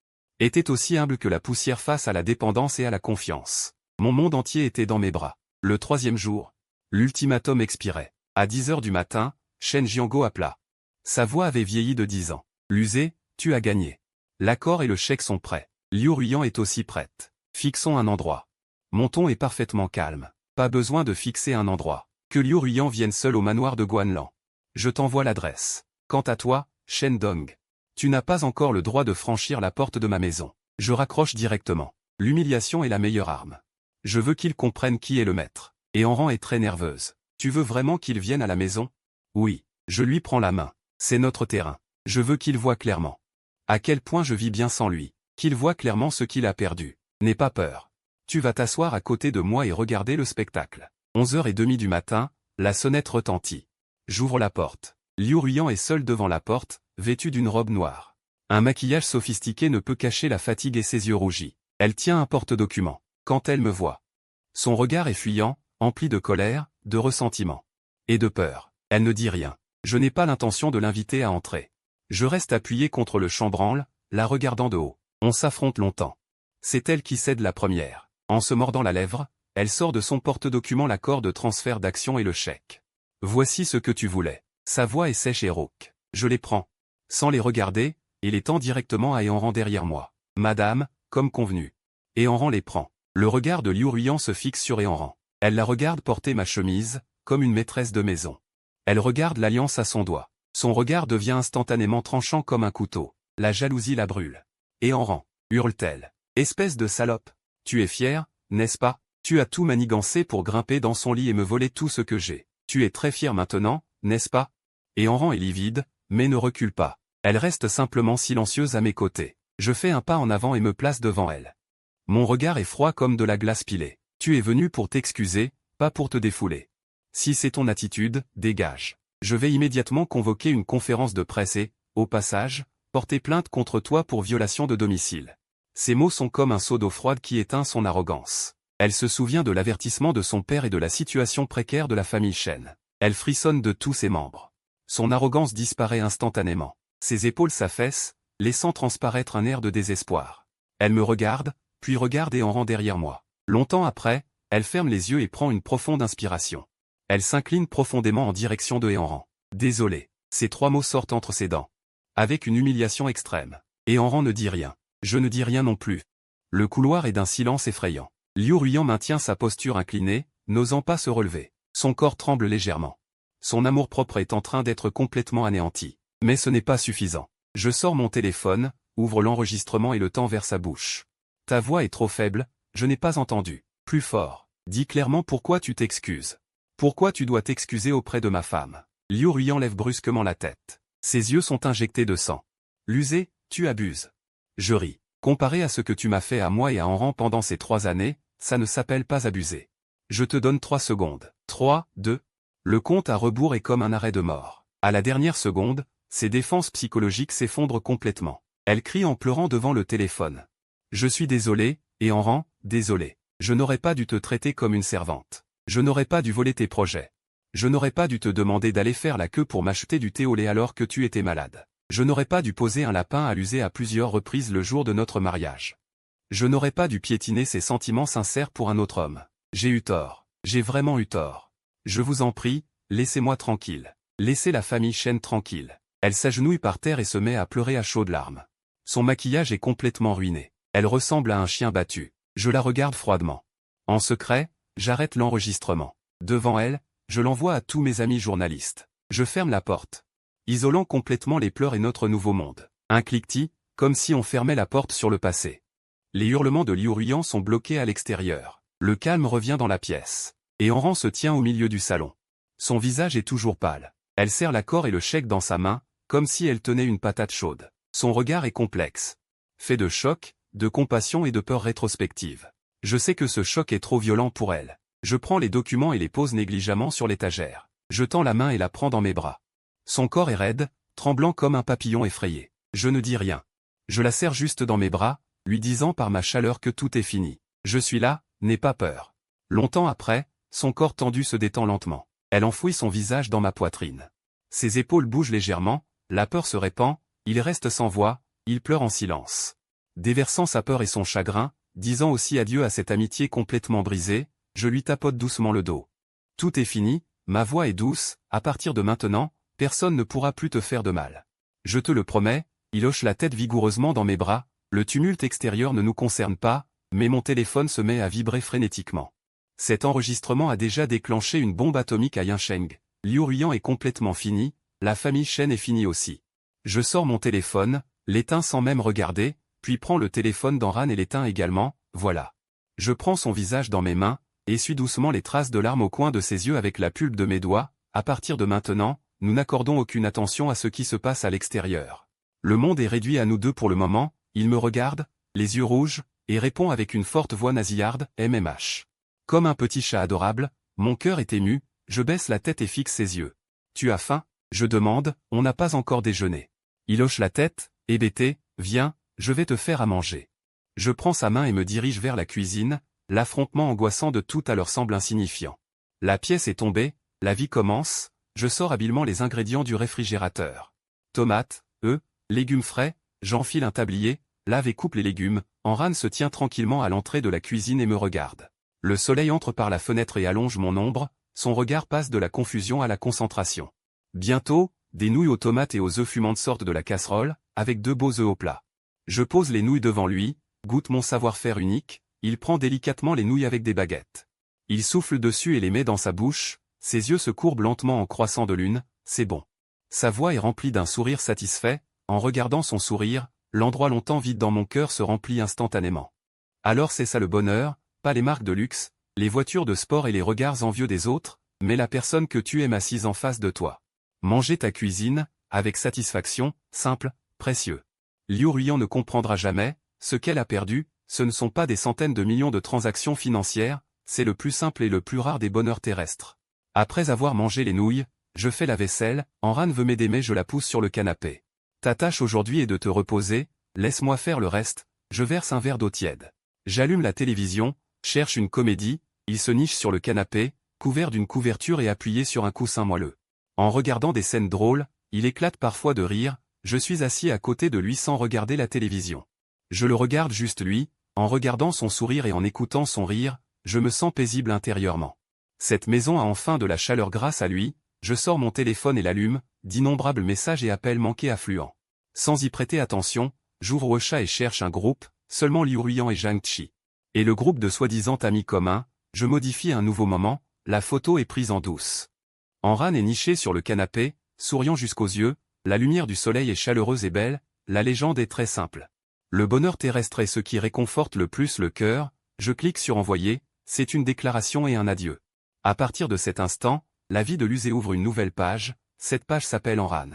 Speaker 1: Était aussi humble que la poussière face à la dépendance et à la confiance. Mon monde entier était dans mes bras. Le 3e jour. L'ultimatum expirait. À 10h du matin, Shen Jiango appela. Sa voix avait vieilli de 10 ans. L'usé, tu as gagné. L'accord et le chèque sont prêts. Liu Ruiyan est aussi prête. Fixons un endroit. Mon ton est parfaitement calme. Pas besoin de fixer un endroit. Que Liu Ruiyan vienne seul au manoir de Guanlan. Je t'envoie l'adresse. Quant à toi, Shen Dong. Tu n'as pas encore le droit de franchir la porte de ma maison. Je raccroche directement. L'humiliation est la meilleure arme. Je veux qu'il comprenne qui est le maître. Et Enran est très nerveuse. Tu veux vraiment qu'il vienne à la maison? Oui. Je lui prends la main. C'est notre terrain. Je veux qu'il voie clairement. À quel point je vis bien sans lui. Qu'il voie clairement ce qu'il a perdu. N'aie pas peur. Tu vas t'asseoir à côté de moi et regarder le spectacle. 11h30 du matin, la sonnette retentit. J'ouvre la porte. Liu Ruiyan est seul devant la porte, vêtue d'une robe noire. Un maquillage sophistiqué ne peut cacher la fatigue et ses yeux rougis. Elle tient un porte-document. Quand elle me voit. Son regard est fuyant, empli de colère, de ressentiment. Et de peur. Elle ne dit rien. Je n'ai pas l'intention de l'inviter à entrer. Je reste appuyé contre le chambranle, la regardant de haut. On s'affronte longtemps. C'est elle qui cède la première. En se mordant la lèvre, elle sort de son porte-document l'accord de transfert d'action et le chèque. Voici ce que tu voulais. Sa voix est sèche et rauque. Je les prends. Sans les regarder, et les tend directement à Ehanran derrière moi. Madame, comme convenu. Ehanran les prend. Le regard de Liu Ruyan se fixe sur Ehanran. Elle la regarde porter ma chemise, comme une maîtresse de maison. Elle regarde l'alliance à son doigt. Son regard devient instantanément tranchant comme un couteau. La jalousie la brûle. Ehanran, hurle-t-elle. Espèce de salope. Tu es fière, n'est-ce pas? Tu as tout manigancé pour grimper dans son lit et me voler tout ce que j'ai. Tu es très fière maintenant, n'est-ce pas? Ehanran est livide, mais ne recule pas. Elle reste simplement silencieuse à mes côtés. Je fais un pas en avant et me place devant elle. Mon regard est froid comme de la glace pilée. Tu es venu pour t'excuser, pas pour te défouler. Si c'est ton attitude, dégage. Je vais immédiatement convoquer une conférence de presse et, au passage, porter plainte contre toi pour violation de domicile. Ces mots sont comme un seau d'eau froide qui éteint son arrogance. Elle se souvient de l'avertissement de son père et de la situation précaire de la famille Chen. Elle frissonne de tous ses membres. Son arrogance disparaît instantanément. Ses épaules s'affaissent, laissant transparaître un air de désespoir. Elle me regarde, puis regarde Ehanran derrière moi. Longtemps après, elle ferme les yeux et prend une profonde inspiration. Elle s'incline profondément en direction de Ehanran. Désolé. Ces 3 mots sortent entre ses dents. Avec une humiliation extrême. Ehanran ne dit rien. Je ne dis rien non plus. Le couloir est d'un silence effrayant. Liu Ruyan maintient sa posture inclinée, n'osant pas se relever. Son corps tremble légèrement. Son amour-propre est en train d'être complètement anéanti. Mais ce n'est pas suffisant. Je sors mon téléphone, ouvre l'enregistrement et le tends vers sa bouche. Ta voix est trop faible, je n'ai pas entendu. Plus fort. Dis clairement pourquoi tu t'excuses. Pourquoi tu dois t'excuser auprès de ma femme. Liu Ruyan lève brusquement la tête. Ses yeux sont injectés de sang. Lusé, tu abuses. Je ris. Comparé à ce que tu m'as fait à moi et à Ehanran pendant ces 3 années, ça ne s'appelle pas abuser. Je te donne 3 secondes. 3, 2. Le compte à rebours est comme un arrêt de mort. À la dernière seconde, ses défenses psychologiques s'effondrent complètement. Elle crie en pleurant devant le téléphone. Je suis désolé, Ehanran, désolé. Je n'aurais pas dû te traiter comme une servante. Je n'aurais pas dû voler tes projets. Je n'aurais pas dû te demander d'aller faire la queue pour m'acheter du thé au lait alors que tu étais malade. Je n'aurais pas dû poser un lapin à l'user à plusieurs reprises le jour de notre mariage. Je n'aurais pas dû piétiner ses sentiments sincères pour un autre homme. J'ai eu tort. J'ai vraiment eu tort. Je vous en prie, laissez-moi tranquille. Laissez la famille Chen tranquille. Elle s'agenouille par terre et se met à pleurer à chaudes larmes. Son maquillage est complètement ruiné. Elle ressemble à un chien battu. Je la regarde froidement. En secret, j'arrête l'enregistrement. Devant elle, je l'envoie à tous mes amis journalistes. Je ferme la porte, isolant complètement les pleurs et notre nouveau monde. Un cliquetis, comme si on fermait la porte sur le passé. Les hurlements de Liu Ruyan sont bloqués à l'extérieur. Le calme revient dans la pièce. Ehanran se tient au milieu du salon. Son visage est toujours pâle. Elle serre l'accord et le chèque dans sa main, comme si elle tenait une patate chaude. Son regard est complexe. Fait de choc, de compassion et de peur rétrospective. Je sais que ce choc est trop violent pour elle. Je prends les documents et les pose négligemment sur l'étagère. Je tends la main et la prends dans mes bras. Son corps est raide, tremblant comme un papillon effrayé. Je ne dis rien. Je la serre juste dans mes bras, lui disant par ma chaleur que tout est fini. Je suis là, n'aie pas peur. Longtemps après, son corps tendu se détend lentement. Elle enfouit son visage dans ma poitrine. Ses épaules bougent légèrement, la peur se répand, il reste sans voix, il pleure en silence. Déversant sa peur et son chagrin, disant aussi adieu à cette amitié complètement brisée, je lui tapote doucement le dos. Tout est fini, ma voix est douce, à partir de maintenant, personne ne pourra plus te faire de mal. Je te le promets, il hoche la tête vigoureusement dans mes bras, le tumulte extérieur ne nous concerne pas, mais mon téléphone se met à vibrer frénétiquement. Cet enregistrement a déjà déclenché une bombe atomique à Yancheng. Liu Ruyan est complètement fini, la famille Chen est finie aussi. Je sors mon téléphone, l'éteins sans même regarder, puis prends le téléphone d'Enran et l'éteins également, voilà. Je prends son visage dans mes mains, essuie doucement les traces de larmes au coin de ses yeux avec la pulpe de mes doigts, à partir de maintenant, nous n'accordons aucune attention à ce qui se passe à l'extérieur. Le monde est réduit à nous deux pour le moment, il me regarde, les yeux rouges, et répond avec une forte voix nasillarde, MMH. Comme un petit chat adorable, mon cœur est ému, je baisse la tête et fixe ses yeux. Tu as faim? Je demande, on n'a pas encore déjeuné. Il hoche la tête, hébété, viens, je vais te faire à manger. Je prends sa main et me dirige vers la cuisine, l'affrontement angoissant de tout à l'heure semble insignifiant. La pièce est tombée, la vie commence, je sors habilement les ingrédients du réfrigérateur. Tomates, œufs, légumes frais, j'enfile un tablier, lave et coupe les légumes, Enran se tient tranquillement à l'entrée de la cuisine et me regarde. Le soleil entre par la fenêtre et allonge mon ombre, son regard passe de la confusion à la concentration. Bientôt, des nouilles aux tomates et aux œufs fumantes sortent de la casserole, avec 2 beaux œufs au plat. Je pose les nouilles devant lui, goûte mon savoir-faire unique, il prend délicatement les nouilles avec des baguettes. Il souffle dessus et les met dans sa bouche, ses yeux se courbent lentement en croissant de lune, c'est bon. Sa voix est remplie d'un sourire satisfait, en regardant son sourire, l'endroit longtemps vide dans mon cœur se remplit instantanément. Alors c'est ça le bonheur, pas les marques de luxe, les voitures de sport et les regards envieux des autres, mais la personne que tu aimes assise en face de toi. Manger ta cuisine, avec satisfaction, simple, précieux. Liu Ruiyan ne comprendra jamais, ce qu'elle a perdu, ce ne sont pas des centaines de millions de transactions financières, c'est le plus simple et le plus rare des bonheurs terrestres. Après avoir mangé les nouilles, je fais la vaisselle, Enran veut m'aider mais je la pousse sur le canapé. Ta tâche aujourd'hui est de te reposer, laisse-moi faire le reste, je verse un verre d'eau tiède. J'allume la télévision, cherche une comédie, il se niche sur le canapé, couvert d'une couverture et appuyé sur un coussin moelleux. En regardant des scènes drôles, il éclate parfois de rire, je suis assis à côté de lui sans regarder la télévision. Je le regarde juste lui, en regardant son sourire et en écoutant son rire, je me sens paisible intérieurement. Cette maison a enfin de la chaleur grâce à lui, je sors mon téléphone et l'allume, d'innombrables messages et appels manqués affluents. Sans y prêter attention, j'ouvre WeChat et cherche un groupe, seulement Liu Ruiyan et Zhang Qi. Et le groupe de soi-disant amis communs, je modifie un nouveau moment, la photo est prise en douce. Enran est niché sur le canapé, souriant jusqu'aux yeux, la lumière du soleil est chaleureuse et belle, la légende est très simple. Le bonheur terrestre est ce qui réconforte le plus le cœur, je clique sur envoyer, c'est une déclaration et un adieu. À partir de cet instant, la vie de Luzé ouvre une nouvelle page, cette page s'appelle Enran.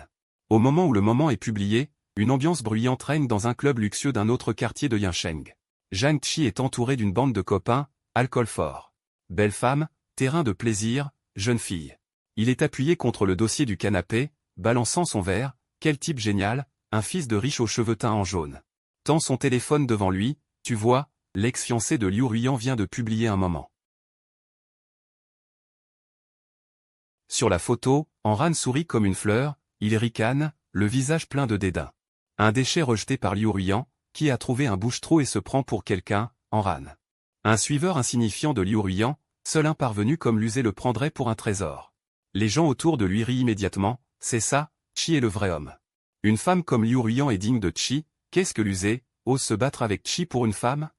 Speaker 1: Au moment où le moment est publié, une ambiance bruyante règne dans un club luxueux d'un autre quartier de Yincheng. Zhang Qi est entouré d'une bande de copains, alcool fort. Belle femme, terrain de plaisir, jeune fille. Il est appuyé contre le dossier du canapé, balançant son verre, quel type génial, un fils de riche aux cheveux teints en jaune. Tend son téléphone devant lui, tu vois, l'ex-fiancé de Liu Ruiyan vient de publier un moment. Sur la photo, Enran sourit comme une fleur, il ricane, le visage plein de dédain. Un déchet rejeté par Liu Ruiyan, qui a trouvé un bouche-trou et se prend pour quelqu'un, Enran. Un suiveur insignifiant de Liu Ruiyan, seul un parvenu comme Luzé le prendrait pour un trésor. Les gens autour de lui rient immédiatement, c'est ça, Qi est le vrai homme. Une femme comme Liu Ruiyan est digne de Qi, qu'est-ce que Luzé, ose se battre avec Qi pour une femme?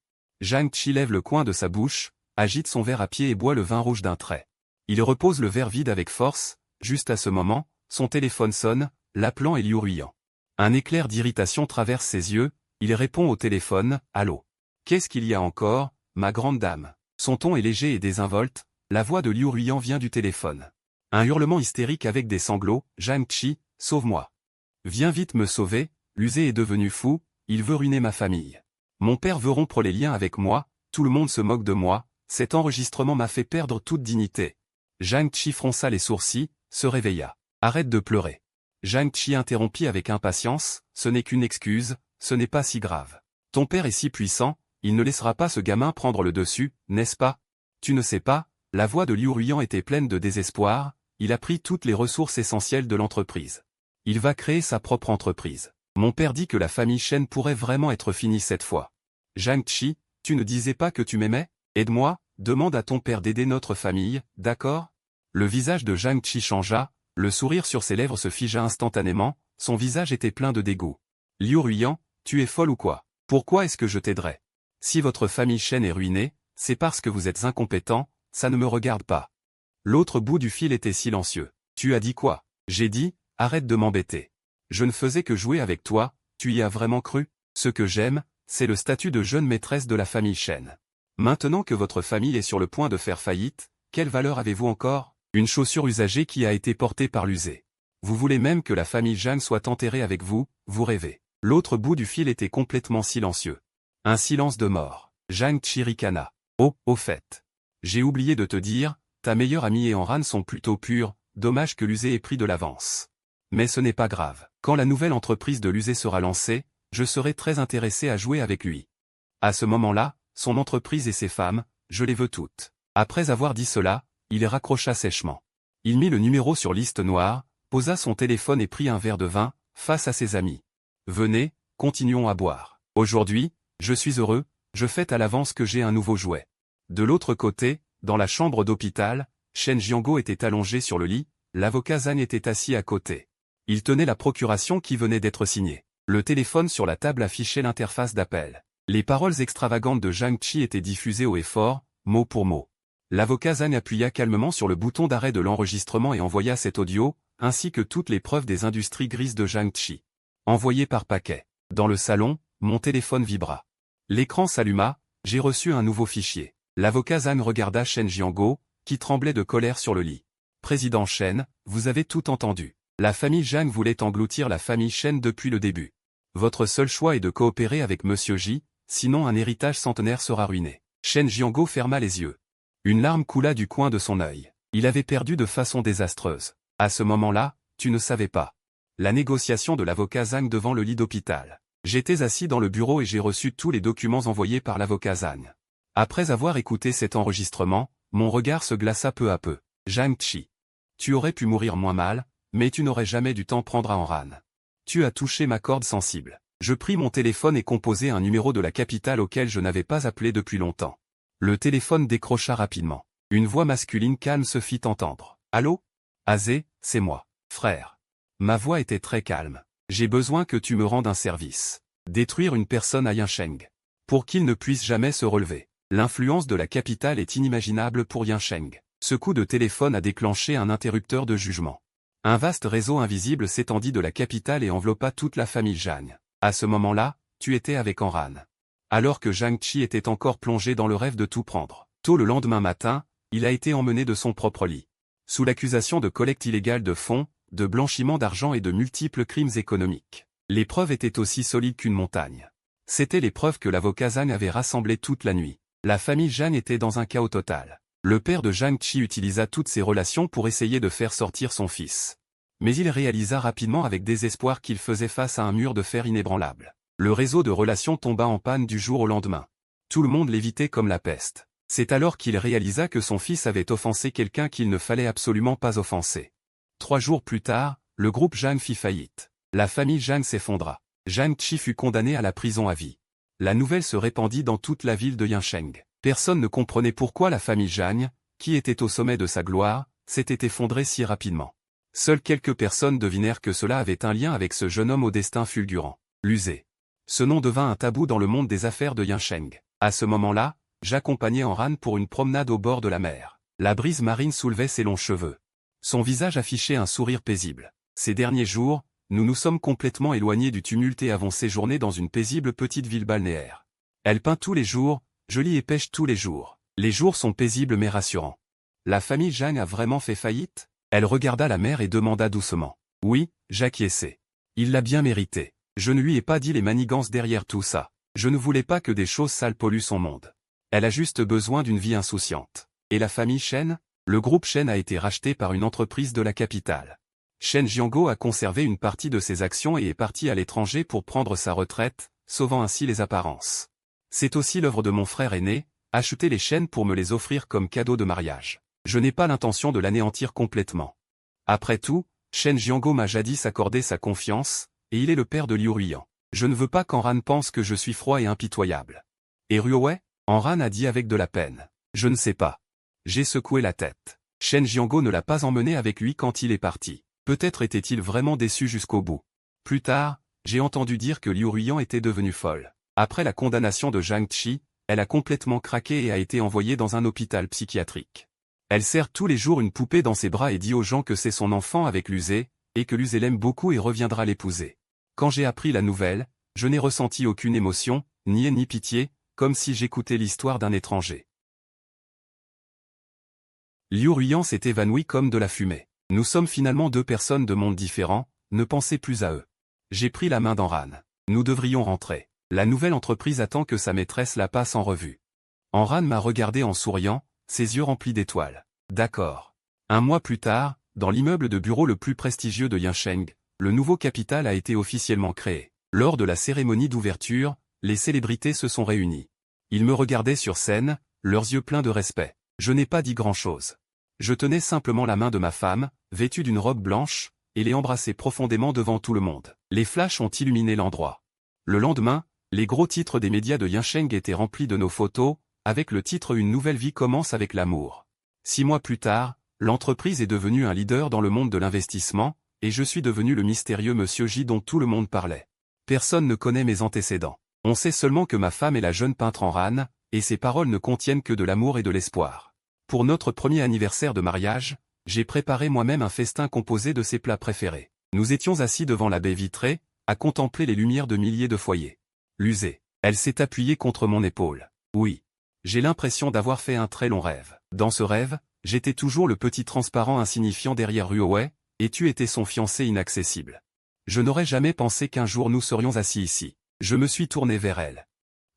Speaker 1: Zhang Qi lève le coin de sa bouche, agite son verre à pied et boit le vin rouge d'un trait. Il repose le verre vide avec force, juste à ce moment, son téléphone sonne, l'appelant est Liu Ruiyan. Un éclair d'irritation traverse ses yeux, il répond au téléphone, allô. Qu'est-ce qu'il y a encore, ma grande dame? Son ton est léger et désinvolte, la voix de Liu Ruiyan vient du téléphone. Un hurlement hystérique avec des sanglots, Zhang Qi, sauve-moi. Viens vite me sauver, Luzé est devenu fou, il veut ruiner ma famille. Mon père veut rompre les liens avec moi, tout le monde se moque de moi, cet enregistrement m'a fait perdre toute dignité. Zhang Qi fronça les sourcils, se réveilla. Arrête de pleurer. Zhang Qi interrompit avec impatience, ce n'est qu'une excuse, ce n'est pas si grave. Ton père est si puissant, il ne laissera pas ce gamin prendre le dessus, n'est-ce pas? Tu ne sais pas, la voix de Liu Ruiyan était pleine de désespoir, il a pris toutes les ressources essentielles de l'entreprise. Il va créer sa propre entreprise. Mon père dit que la famille Chen pourrait vraiment être finie cette fois. Zhang Qi, tu ne disais pas que tu m'aimais? Aide-moi, demande à ton père d'aider notre famille, d'accord? Le visage de Zhang Qi changea, le sourire sur ses lèvres se figea instantanément, son visage était plein de dégoût. Liu Ruiyan, tu es folle ou quoi? Pourquoi est-ce que je t'aiderais? Si votre famille Chen est ruinée, c'est parce que vous êtes incompétent, ça ne me regarde pas. L'autre bout du fil était silencieux. Tu as dit quoi? J'ai dit, arrête de m'embêter. Je ne faisais que jouer avec toi, tu y as vraiment cru? Ce que j'aime, c'est le statut de jeune maîtresse de la famille Chen. Maintenant que votre famille est sur le point de faire faillite, quelle valeur avez-vous encore? Une chaussure usagée qui a été portée par l'usé. Vous voulez même que la famille Zhang soit enterrée avec vous, vous rêvez. L'autre bout du fil était complètement silencieux. Un silence de mort. Zhang Qi ricana. Oh, au fait. J'ai oublié de te dire, ta meilleure amie et Enran sont plutôt pures, dommage que l'usé ait pris de l'avance. Mais ce n'est pas grave. Quand la nouvelle entreprise de l'usé sera lancée, je serai très intéressé à jouer avec lui. À ce moment-là, son entreprise et ses femmes, je les veux toutes. Après avoir dit cela, il raccrocha sèchement. Il mit le numéro sur liste noire, posa son téléphone et prit un verre de vin, face à ses amis. Venez, continuons à boire. Aujourd'hui, je suis heureux, je fête à l'avance que j'ai un nouveau jouet. De l'autre côté, dans la chambre d'hôpital, Shen Jianguo était allongé sur le lit, l'avocat Zhang était assis à côté. Il tenait la procuration qui venait d'être signée. Le téléphone sur la table affichait l'interface d'appel. Les paroles extravagantes de Zhang Qi étaient diffusées haut et fort, mot pour mot. L'avocat Zhang appuya calmement sur le bouton d'arrêt de l'enregistrement et envoya cet audio, ainsi que toutes les preuves des industries grises de Zhang Qi. Envoyé par paquet. Dans le salon, mon téléphone vibra. L'écran s'alluma, j'ai reçu un nouveau fichier. L'avocat Zhang regarda Shen Jianguo, qui tremblait de colère sur le lit. Président Shen, vous avez tout entendu. La famille Zhang voulait engloutir la famille Shen depuis le début. Votre seul choix est de coopérer avec Monsieur Ji, sinon un héritage centenaire sera ruiné. Shen Jianguo ferma les yeux. Une larme coula du coin de son œil. Il avait perdu de façon désastreuse. À ce moment-là, tu ne savais pas. La négociation de l'avocat Zhang devant le lit d'hôpital. J'étais assis dans le bureau et j'ai reçu tous les documents envoyés par l'avocat Zhang. Après avoir écouté cet enregistrement, mon regard se glaça peu à peu. Zhang Qi. Tu aurais pu mourir moins mal, mais tu n'aurais jamais dû t'en prendre à Enran. Tu as touché ma corde sensible. Je pris mon téléphone et composai un numéro de la capitale auquel je n'avais pas appelé depuis longtemps. Le téléphone décrocha rapidement. Une voix masculine calme se fit entendre. Allô? Azé, c'est moi, frère. Ma voix était très calme. J'ai besoin que tu me rendes un service. Détruire une personne à Yansheng. Pour qu'il ne puisse jamais se relever. L'influence de la capitale est inimaginable pour Yansheng. Ce coup de téléphone a déclenché un interrupteur de jugement. Un vaste réseau invisible s'étendit de la capitale et enveloppa toute la famille Zhang. À ce moment-là, tu étais avec Enran. Alors que Zhang Qi était encore plongé dans le rêve de tout prendre. Tôt le lendemain matin, il a été emmené de son propre lit. Sous l'accusation de collecte illégale de fonds, de blanchiment d'argent et de multiples crimes économiques. Les preuves étaient aussi solides qu'une montagne. C'étaient les preuves que l'avocat Zhang avait rassemblées toute la nuit. La famille Zhang était dans un chaos total. Le père de Zhang Qi utilisa toutes ses relations pour essayer de faire sortir son fils. Mais il réalisa rapidement avec désespoir qu'il faisait face à un mur de fer inébranlable. Le réseau de relations tomba en panne du jour au lendemain. Tout le monde l'évitait comme la peste. C'est alors qu'il réalisa que son fils avait offensé quelqu'un qu'il ne fallait absolument pas offenser. 3 jours plus tard, le groupe Zhang fit faillite. La famille Zhang s'effondra. Zhang Qi fut condamné à la prison à vie. La nouvelle se répandit dans toute la ville de Yansheng. Personne ne comprenait pourquoi la famille Zhang, qui était au sommet de sa gloire, s'était effondrée si rapidement. Seules quelques personnes devinèrent que cela avait un lien avec ce jeune homme au destin fulgurant. Luzé. Ce nom devint un tabou dans le monde des affaires de Yansheng. À ce moment-là, j'accompagnais Enran pour une promenade au bord de la mer. La brise marine soulevait ses longs cheveux. Son visage affichait un sourire paisible. Ces derniers jours, nous nous sommes complètement éloignés du tumulte et avons séjourné dans une paisible petite ville balnéaire. Elle peint tous les jours, je lis et pêche tous les jours. Les jours sont paisibles mais rassurants. La famille Zhang a vraiment fait faillite? Elle regarda la mer et demanda doucement. Oui, j'acquiesçai. Il l'a bien mérité. Je ne lui ai pas dit les manigances derrière tout ça. Je ne voulais pas que des choses sales polluent son monde. Elle a juste besoin d'une vie insouciante. Et la famille Shen? Le groupe Shen a été racheté par une entreprise de la capitale. Shen Jianguo a conservé une partie de ses actions et est parti à l'étranger pour prendre sa retraite, sauvant ainsi les apparences. C'est aussi l'œuvre de mon frère aîné, acheter les Shen pour me les offrir comme cadeau de mariage. Je n'ai pas l'intention de l'anéantir complètement. Après tout, Shen Jianguo m'a jadis accordé sa confiance, et il est le père de Liu Ruiyan. Je ne veux pas qu'Enran pense que je suis froid et impitoyable. Et Ruowei? Enran a dit avec de la peine. Je ne sais pas. J'ai secoué la tête. Shen Jianguo ne l'a pas emmené avec lui quand il est parti. Peut-être était-il vraiment déçu jusqu'au bout. Plus tard, j'ai entendu dire que Liu Ruiyan était devenue folle. Après la condamnation de Zhang Qi, elle a complètement craqué et a été envoyée dans un hôpital psychiatrique. Elle serre tous les jours une poupée dans ses bras et dit aux gens que c'est son enfant avec Luzé, et que Luzé l'aime beaucoup et reviendra l'épouser. Quand j'ai appris la nouvelle, je n'ai ressenti aucune émotion, ni haine ni pitié, comme si j'écoutais l'histoire d'un étranger. Liu Ruiyan s'est évanoui comme de la fumée. Nous sommes finalement 2 personnes de mondes différents, ne pensez plus à eux. J'ai pris la main d'Enran. Nous devrions rentrer. La nouvelle entreprise attend que sa maîtresse la passe en revue. Enran m'a regardé en souriant, ses yeux remplis d'étoiles. D'accord. 1 mois plus tard, dans l'immeuble de bureau le plus prestigieux de Yansheng, le nouveau capital a été officiellement créé. Lors de la cérémonie d'ouverture, les célébrités se sont réunies. Ils me regardaient sur scène, leurs yeux pleins de respect. Je n'ai pas dit grand-chose. Je tenais simplement la main de ma femme, vêtue d'une robe blanche, et l'ai embrassée profondément devant tout le monde. Les flashs ont illuminé l'endroit. Le lendemain, les gros titres des médias de Yansheng étaient remplis de nos photos, avec le titre « Une nouvelle vie commence avec l'amour ». 6 mois plus tard, l'entreprise est devenue un leader dans le monde de l'investissement, et je suis devenu le mystérieux Monsieur J dont tout le monde parlait. Personne ne connaît mes antécédents. On sait seulement que ma femme est la jeune peintre en rane, et ses paroles ne contiennent que de l'amour et de l'espoir. Pour notre premier anniversaire de mariage, j'ai préparé moi-même un festin composé de ses plats préférés. Nous étions assis devant la baie vitrée, à contempler les lumières de milliers de foyers. L'usée. Elle s'est appuyée contre mon épaule. Oui. J'ai l'impression d'avoir fait un très long rêve. Dans ce rêve, j'étais toujours le petit transparent insignifiant derrière Ruowei, et tu étais son fiancé inaccessible. Je n'aurais jamais pensé qu'un jour nous serions assis ici. Je me suis tourné vers elle.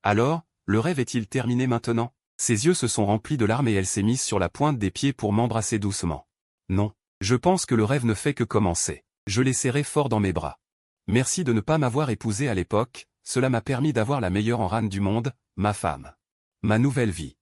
Speaker 1: Alors, le rêve est-il terminé maintenant? Ses yeux se sont remplis de larmes et elle s'est mise sur la pointe des pieds pour m'embrasser doucement. Non. Je pense que le rêve ne fait que commencer. Je l'ai serré fort dans mes bras. Merci de ne pas m'avoir épousé à l'époque, cela m'a permis d'avoir la meilleure en rane du monde, ma femme. Ma nouvelle vie.